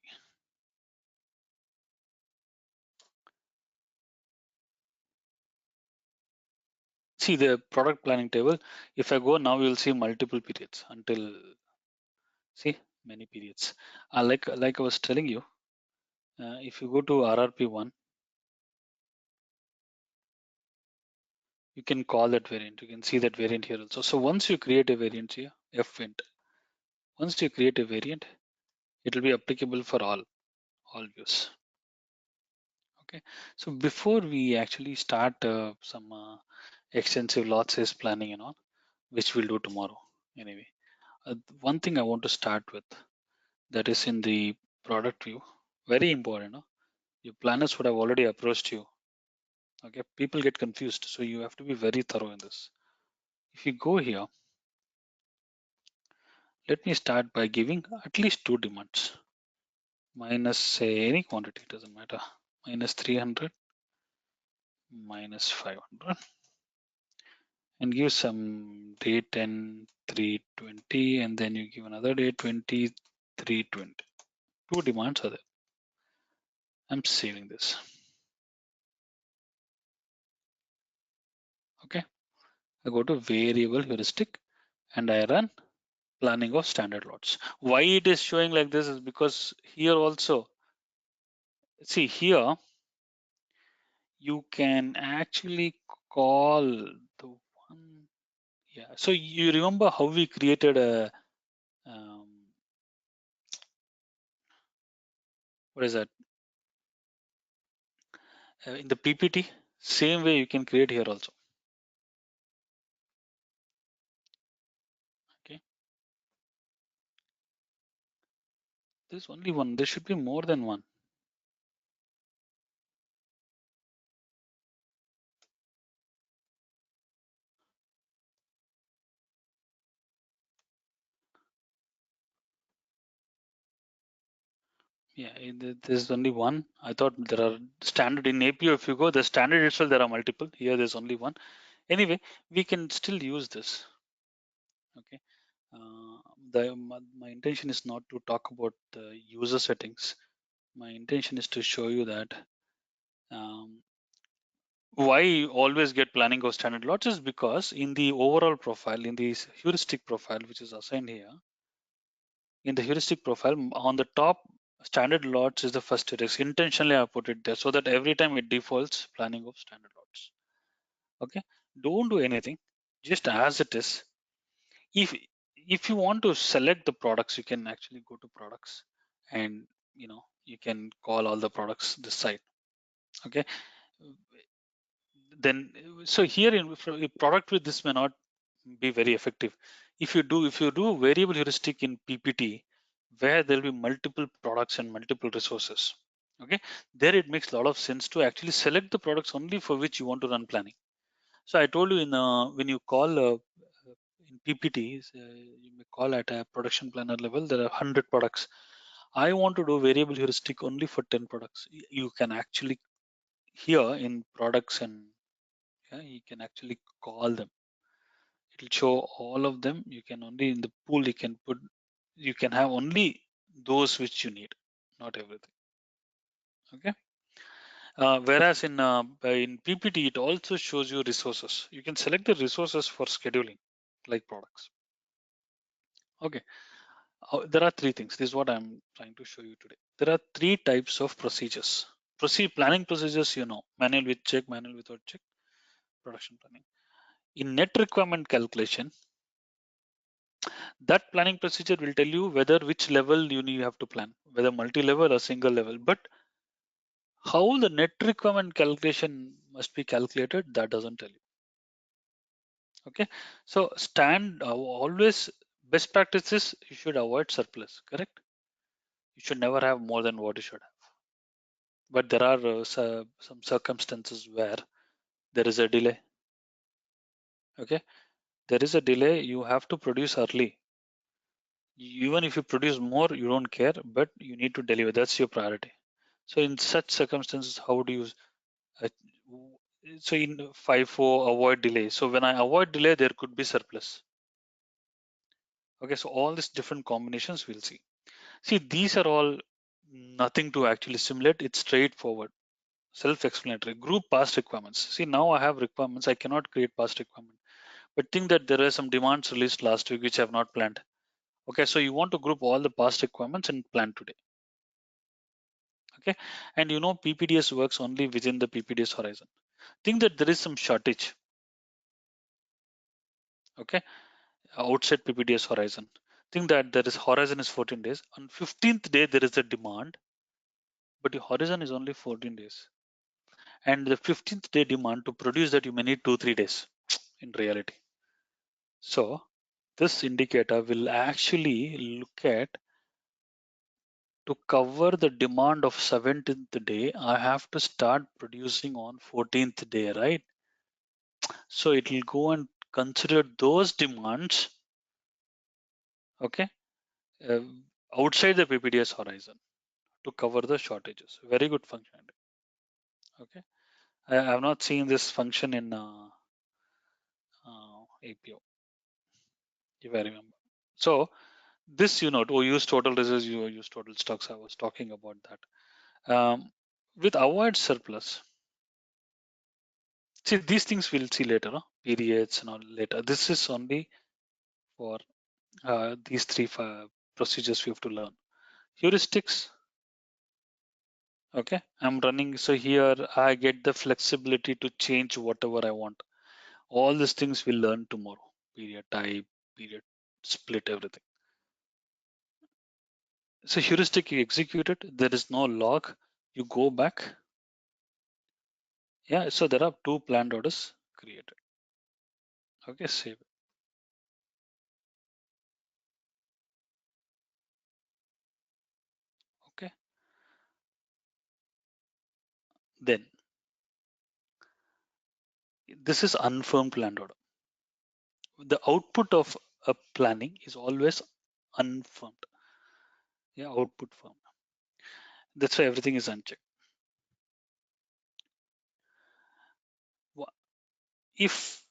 See the product planning table. If I go now, you'll see multiple periods until, see, many periods. Like I was telling you, if you go to RRP1, you can call that variant. You can see that variant here also. So once you create a variant here, fint. Once you create a variant, it will be applicable for all views. Okay. So before we actually start some extensive lot size planning and all, which we'll do tomorrow anyway. One thing I want to start with, that is in the product view, very important. No? Your planners would have already approached you Okay, people get confused, so you have to be very thorough in this. If you go here, let me start by giving at least 2 demands. Minus, say, any quantity, doesn't matter. Minus 300, minus 500, and give some day 10, 320, and then you give another day 20, 320. 2 demands are there. I'm saving this. Okay, I go to variable heuristic and I run planning of standard lots. Why it is showing like this is because here also, see here, you can actually call the one, yeah. So you remember how we created a, what is that? In the PPT, same way you can create here also. Okay, there's only one, there should be more than one. Yeah, there's only one. I thought there are standard in APO. If you go the standard itself, there are multiple. Here, there's only one. Anyway, we can still use this. Okay. My intention is not to talk about the user settings. My intention is to show you that why you always get planning of standard lots is because in the overall profile, in the heuristic profile, which is assigned here, in the heuristic profile on the top, standard lots is the first heuristic. Intentionally I put it there so that every time it defaults planning of standard lots. Okay, don't do anything, just as it is. If you want to select the products, you can actually go to products and you can call all the products this side. Okay, then so here in product with this may not be very effective. If you do variable heuristic in PPT where there will be multiple products and multiple resources, okay, there it makes a lot of sense to actually select the products only for which you want to run planning. So I told you in when you call in PPT, you may call at a production planner level, there are 100 products. I want to do variable heuristic only for 10 products. You can actually here in products and you can actually call them. It will show all of them. You can only in the pool you can have only those which you need, not everything. Okay. Whereas in PPT it also shows you resources. You can select the resources for scheduling, like products. Okay. There are 3 things. This is what I'm trying to show you today. There are 3 types of procedures. Planning procedures, manual with check, manual without check, production planning. In net requirement calculation, that planning procedure will tell you whether which level you have to plan, whether multi-level or single level. But how the net requirement calculation must be calculated, that doesn't tell you. Okay, so always best practices, you should avoid surplus, correct? You should never have more than what you should have. But there are some circumstances where there is a delay. Okay, there is a delay, you have to produce early. Even if you produce more, you don't care, but you need to deliver. That's your priority. So in such circumstances, how do you? Uh, so in 5.4 avoid delay. So when I avoid delay, there could be surplus. Okay, so all these different combinations we'll see. See, these are all nothing to actually simulate. It's straightforward, self-explanatory. Group past requirements. See, now I have requirements. I cannot create past requirement. But think that there are some demands released last week which I have not planned. Okay, so you want to group all the past requirements and plan today. Okay, and PPDS works only within the PPDS horizon. Think that there is some shortage. Okay, outside PPDS horizon. Think that there is horizon is 14 days. On 15th day there is a demand, but your horizon is only 14 days. And the 15th day demand to produce that you may need 2-3 days in reality. So this indicator will actually look at to cover the demand of 17th day, I have to start producing on 14th day, right? So it will go and consider those demands, okay, uh, outside the PPDS horizon to cover the shortages. Very good functionality. Okay, I have not seen this function in APO, if I remember. So this, use total reserves, you use total stocks. I was talking about that. With avoid surplus, see these things we'll see later, periods and all later. This is only for these three procedures we have to learn. Heuristics, okay, I'm running. So here I get the flexibility to change whatever I want. All these things we'll learn tomorrow. Period type, period split, everything. So heuristic you execute it, there is no log, you go back. Yeah, so there are two planned orders created. Okay, save it. Okay, then this is unfirmed planned order. The output of a planning is always unfirmed. Yeah, output firm. That's why everything is unchecked. If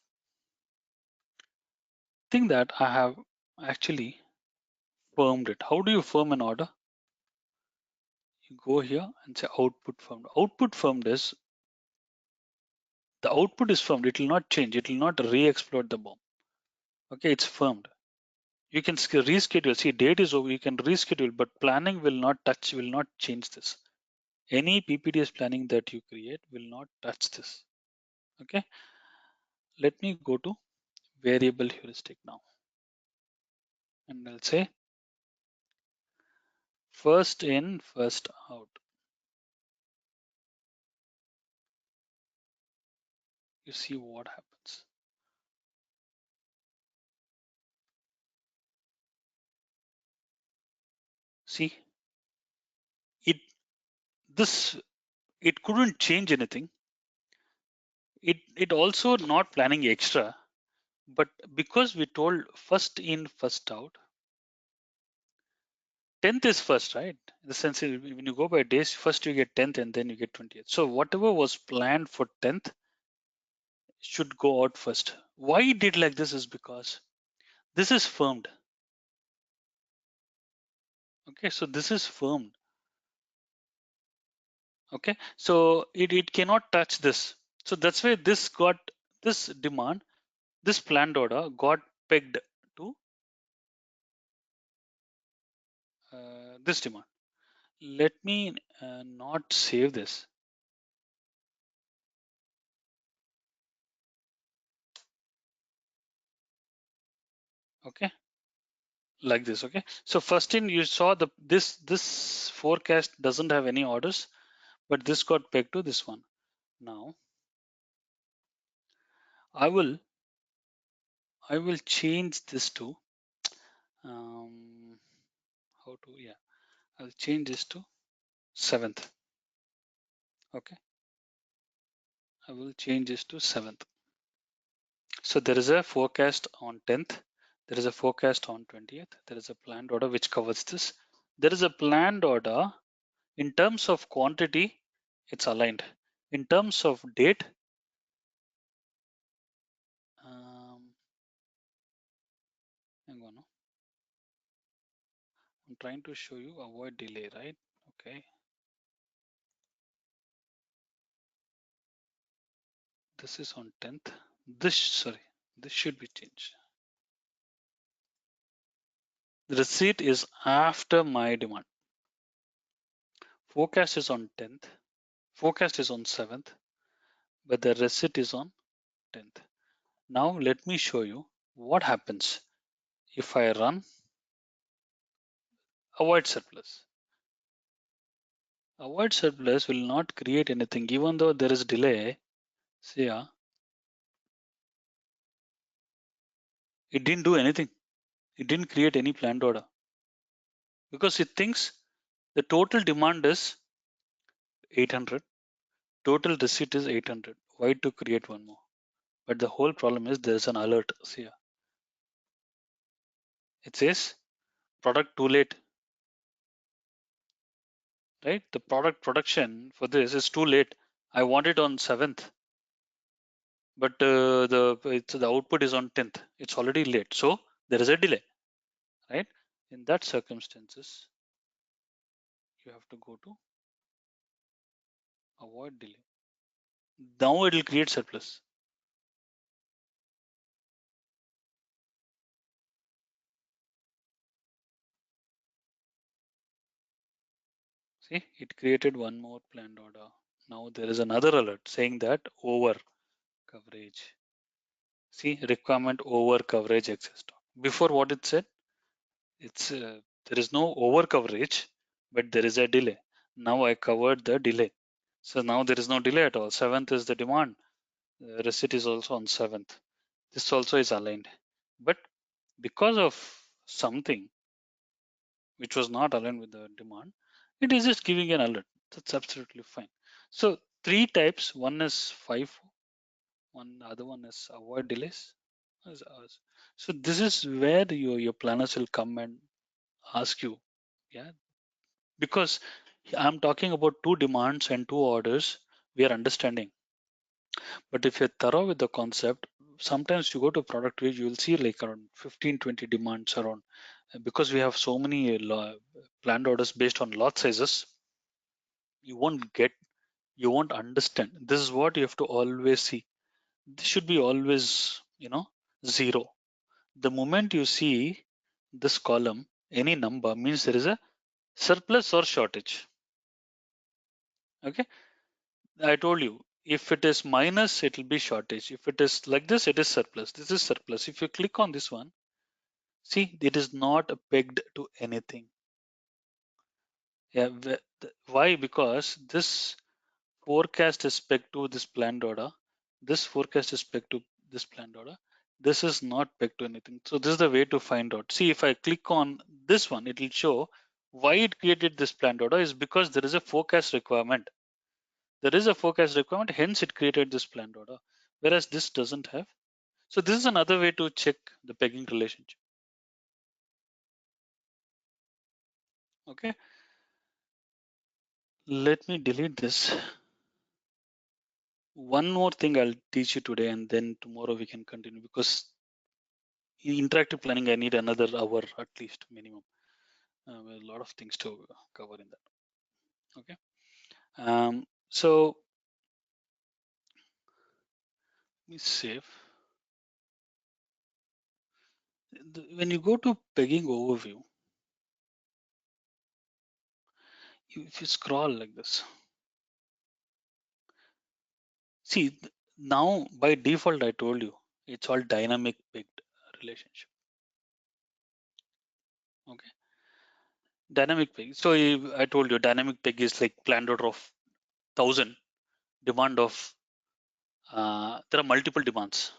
think that I have actually firmed it, how do you firm an order? You go here and say output firmed. Output firmed is the output is firmed. It will not change. It will not re-explode the bomb. Okay, it's firmed. You can reschedule. See, date is over. You can reschedule, but planning will not touch. Will not change this. Any PPDS planning that you create will not touch this. Okay. Let me go to variable heuristic now, and I'll say first in, first out. You see what happens. See, this it couldn't change anything. It also not planning extra, but because we told first in, first out, 10th is first, right? In the sense when you go by days, first you get 10th and then you get 20th. So whatever was planned for 10th should go out first. Why it did like this is because this is firmed. Okay, so this is firmed. Okay, so it cannot touch this. So that's why this demand, this planned order got pegged to this demand. Let me not save this. Okay, like this. Okay, so first in you saw this forecast doesn't have any orders, but this got pegged to this one. Now I will change this to how to, yeah, I'll change this to 7th. Okay, I will change this to 7th. So there is a forecast on 10th, there is a forecast on 20th, there is a planned order which covers this. There is a planned order in terms of quantity, it's aligned. In terms of date, hang on, I'm trying to show you avoid delay, right? Okay, this is on 10th. This should be changed. The receipt is after my demand. Forecast is on 10th. Forecast is on 7th, but the receipt is on 10th. Now let me show you what happens if I run avoid surplus. Avoid surplus will not create anything even though there is delay. See, it didn't do anything. It didn't create any planned order because it thinks The total demand is 800. Total receipt is 800. Why to create one more? But the whole problem is there's an alert. See here. It says product too late, right? The product production for this is too late. I want it on 7th, but the output is on 10th. It's already late, so there is a delay, right? In that circumstances, you have to go to avoid delay. Now it will create surplus. See, it created one more planned order. Now there is another alert saying that over coverage. See, requirement over coverage excess stock. Before what it said, it's there is no over coverage, but there is a delay. Now I covered the delay. So now there is no delay at all. 7th is the demand. Receipt is also on 7th. This also is aligned. But because of something which was not aligned with the demand, it is just giving an alert. That's absolutely fine. So three types. One is FIFO, one other one is avoid delays. So this is where your planners will come and ask you, yeah, because I'm talking about two demands and two orders. We are understanding, but if you're thorough with the concept, sometimes you go to product page, you will see like around 15-20 demands around. Because we have so many planned orders based on lot sizes, you won't get, you won't understand. This is what you have to always see. This should be always, zero. The moment you see this column, any number means there is a surplus or shortage. Okay, I told you, if it is minus, it will be shortage. If it is like this, it is surplus. This is surplus. If you click on this one, see, it is not pegged to anything. Yeah, why? Because this forecast is pegged to this planned order. This forecast is pegged to this planned order. This is not pegged to anything. So this is the way to find out. See, if I click on this one, it will show why it created this planned order is because there is a forecast requirement. There is a forecast requirement, hence it created this planned order, whereas this doesn't have. So this is another way to check the pegging relationship. Okay, let me delete this. One more thing I'll teach you today, and then tomorrow we can continue, because in interactive planning I need another hour at least minimum. A lot of things to cover in that. Okay, so let me save. When you go to pegging overview, if you scroll like this, see, now by default, I told you, it's all dynamic pegged relationship. Okay, dynamic peg. So I told you, dynamic peg is like planned order of 1,000, demand of, there are multiple demands.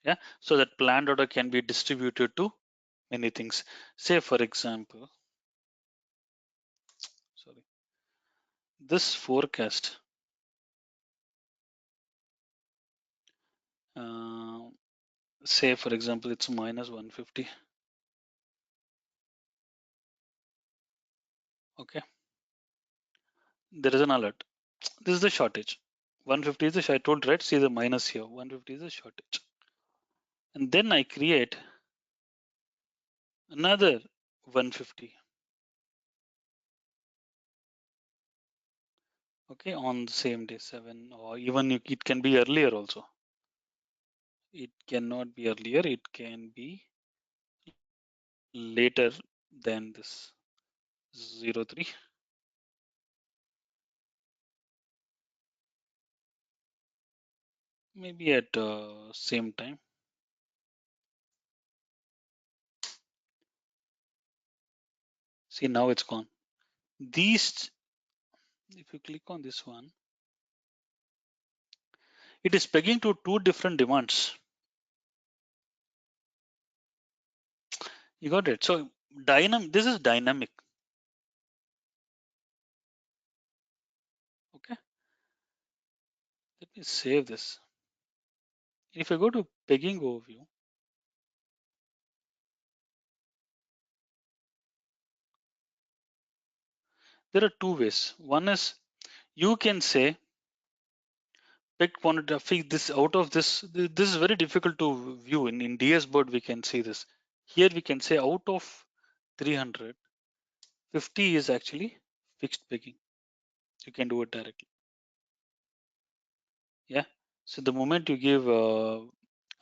Yeah, so that planned order can be distributed to many things. Say, for example, sorry, this forecast, uh, say, for example, it's minus 150. Okay, there is an alert. This is the shortage. 150 is the I told, right? See the minus here. 150 is the shortage. And then I create another 150. Okay, on the same day 7, or even it can be earlier also. It cannot be earlier, it can be later than this 03. Maybe at same time. See, now it's gone. These, if you click on this one, it is pegging to two different demands. You got it. So this is dynamic. Save this. If I go to pegging overview, there are two ways. One is you can say peg quantity this out of this. This is very difficult to view in DS board. We can see this. Here we can say out of 300, 50 is actually fixed pegging. You can do it directly. Yeah. So the moment you give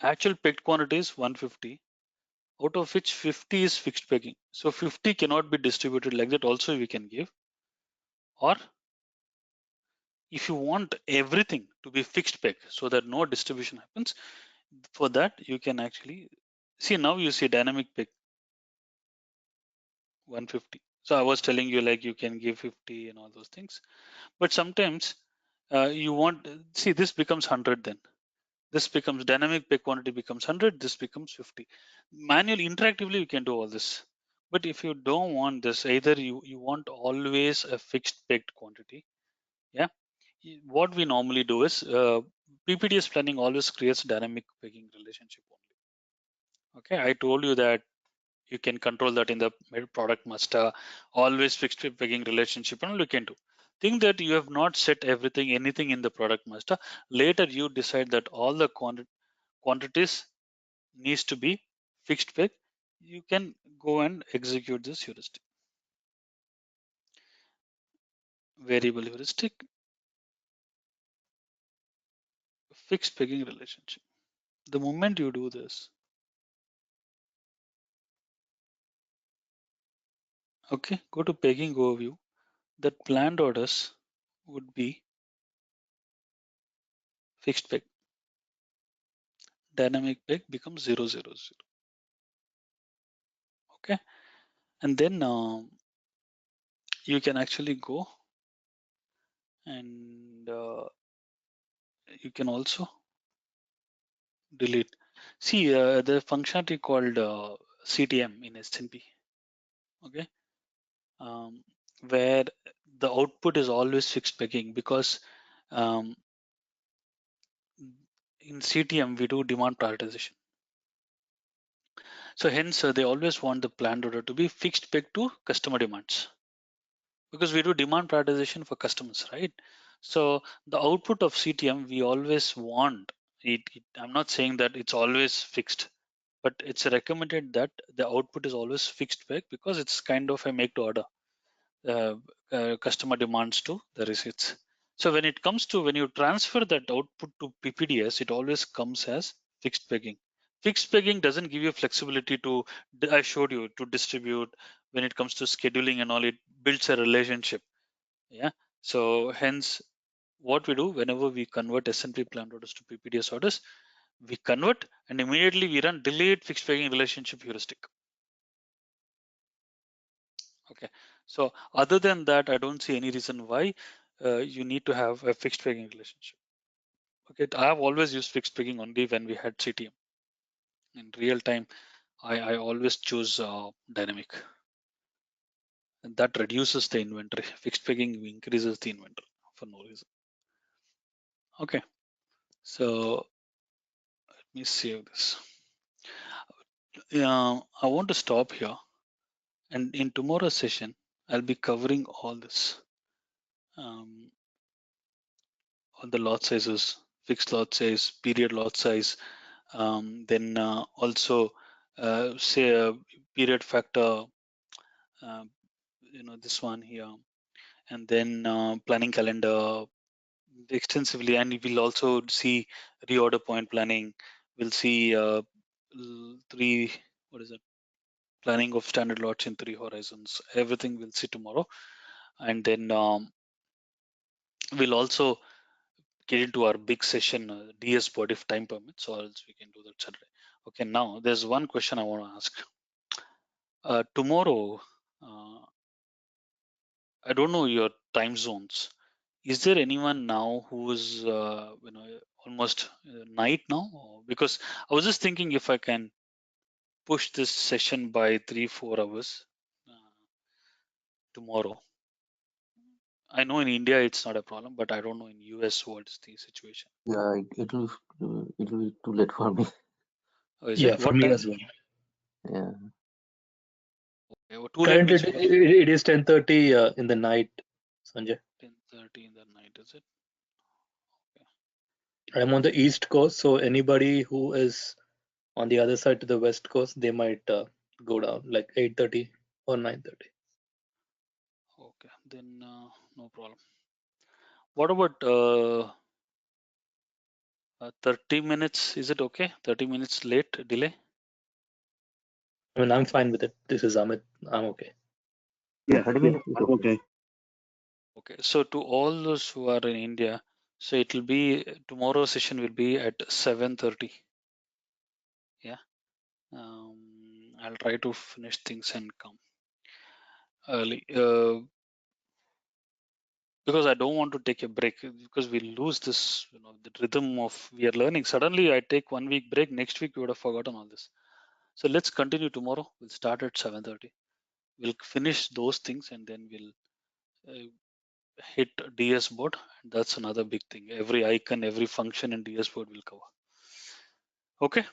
actual pegged quantity is 150, out of which 50 is fixed pegging. So 50 cannot be distributed like that. Also, we can give. Or if you want everything to be fixed peg so that no distribution happens, for that you can actually see. Now you see dynamic peg 150. So I was telling you like you can give 50 and all those things, but sometimes you want see this becomes 100, then this becomes dynamic peg quantity becomes 100, this becomes 50. Manually interactively you can do all this, but if you don't want this, either you want always a fixed pegged quantity. Yeah, what we normally do is PPDS planning always creates dynamic pegging relationship only. Okay, I told you that you can control that in the product master, always fixed pegging relationship, and look into. Think that you have not set everything, anything in the product master. Later you decide that all the quantities needs to be fixed peg. You can go and execute this heuristic, variable heuristic, fixed pegging relationship. The moment you do this, okay, go to pegging overview, that planned orders would be fixed peg. Dynamic peg becomes 000. Okay, and then you can actually go and you can also delete. See the functionality called CTM in SNP. Okay, um, where the output is always fixed pegging, because um, in CTM we do demand prioritization. So hence they always want the planned order to be fixed peg to customer demands, because we do demand prioritization for customers, right? So the output of CTM we always want I'm not saying that it's always fixed, but it's recommended that the output is always fixed peg, because it's kind of a make to order uh, customer demands to the receipts. So when you transfer that output to PPDS, it always comes as fixed pegging. Fixed pegging doesn't give you flexibility to, I showed you, to distribute. When it comes to scheduling and all, it builds a relationship. Yeah. So hence, what we do whenever we convert S&P planned orders to PPDS orders, we convert and immediately we run delayed fixed pegging relationship heuristic. Okay, so other than that, I don't see any reason why you need to have a fixed pegging relationship. Okay, I have always used fixed pegging only when we had CTM. In real time, I always choose dynamic, and that reduces the inventory. Fixed pegging increases the inventory for no reason. Okay, so let me save this. I want to stop here, and in tomorrow's session, I'll be covering all this. All the lot sizes, fixed lot size, period lot size, then also say a period factor, uh, this one here, and then planning calendar extensively, and we'll also see reorder point planning. We'll see three, what is it, planning of standard lots in 3 horizons. Everything we'll see tomorrow, and then we'll also get into our big session, DS board, if time permits, or else we can do that Saturday. Okay, now there's one question I want to ask. Tomorrow, I don't know your time zones. Is there anyone now who is, almost night now? Because I was just thinking if I can push this session by 3-4 hours tomorrow. I know in India it's not a problem, but I don't know in US what's the situation. Yeah, it will be too late for me. Oh, is Yeah, it? for What me time? as well. Yeah. Okay, well, too late Currently, means what? it is 10:30 in the night, Sanjay. 10:30 in the night, is it? I'm on the East Coast, so anybody who is on the other side to the West Coast, they might go down like 8:30 or 9:30. Okay, then no problem. What about 30 minutes? Is it okay? 30 minutes late delay? I mean, I'm fine with it. This is Amit. I'm okay. Yeah, Yeah, 30 yeah, minutes is I'm okay. okay. Okay, so to all those who are in India, so it will be tomorrow's session will be at 7:30. Yeah, I'll try to finish things and come early because I don't want to take a break because we lose this, the rhythm of we are learning. Suddenly, I take 1 week break. Next week, we would have forgotten all this. So let's continue tomorrow. We'll start at 7:30. We'll finish those things and then we'll hit DS board. That's another big thing. Every icon, every function in DS board will cover. Okay.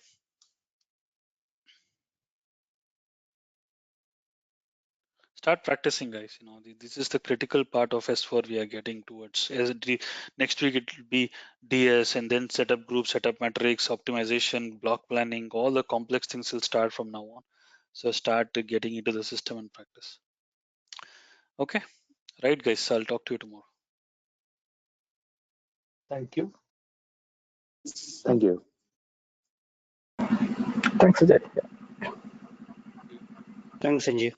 Start practicing, guys. This is the critical part of S4 we are getting towards. Next week it will be DS and then set up group, set up matrix, optimization, block planning. All the complex things will start from now on. So start getting into the system and practice. Okay. Right, guys. I'll talk to you tomorrow. Thank you. Thank you. Thanks, Ajay. Thanks, Sanjay.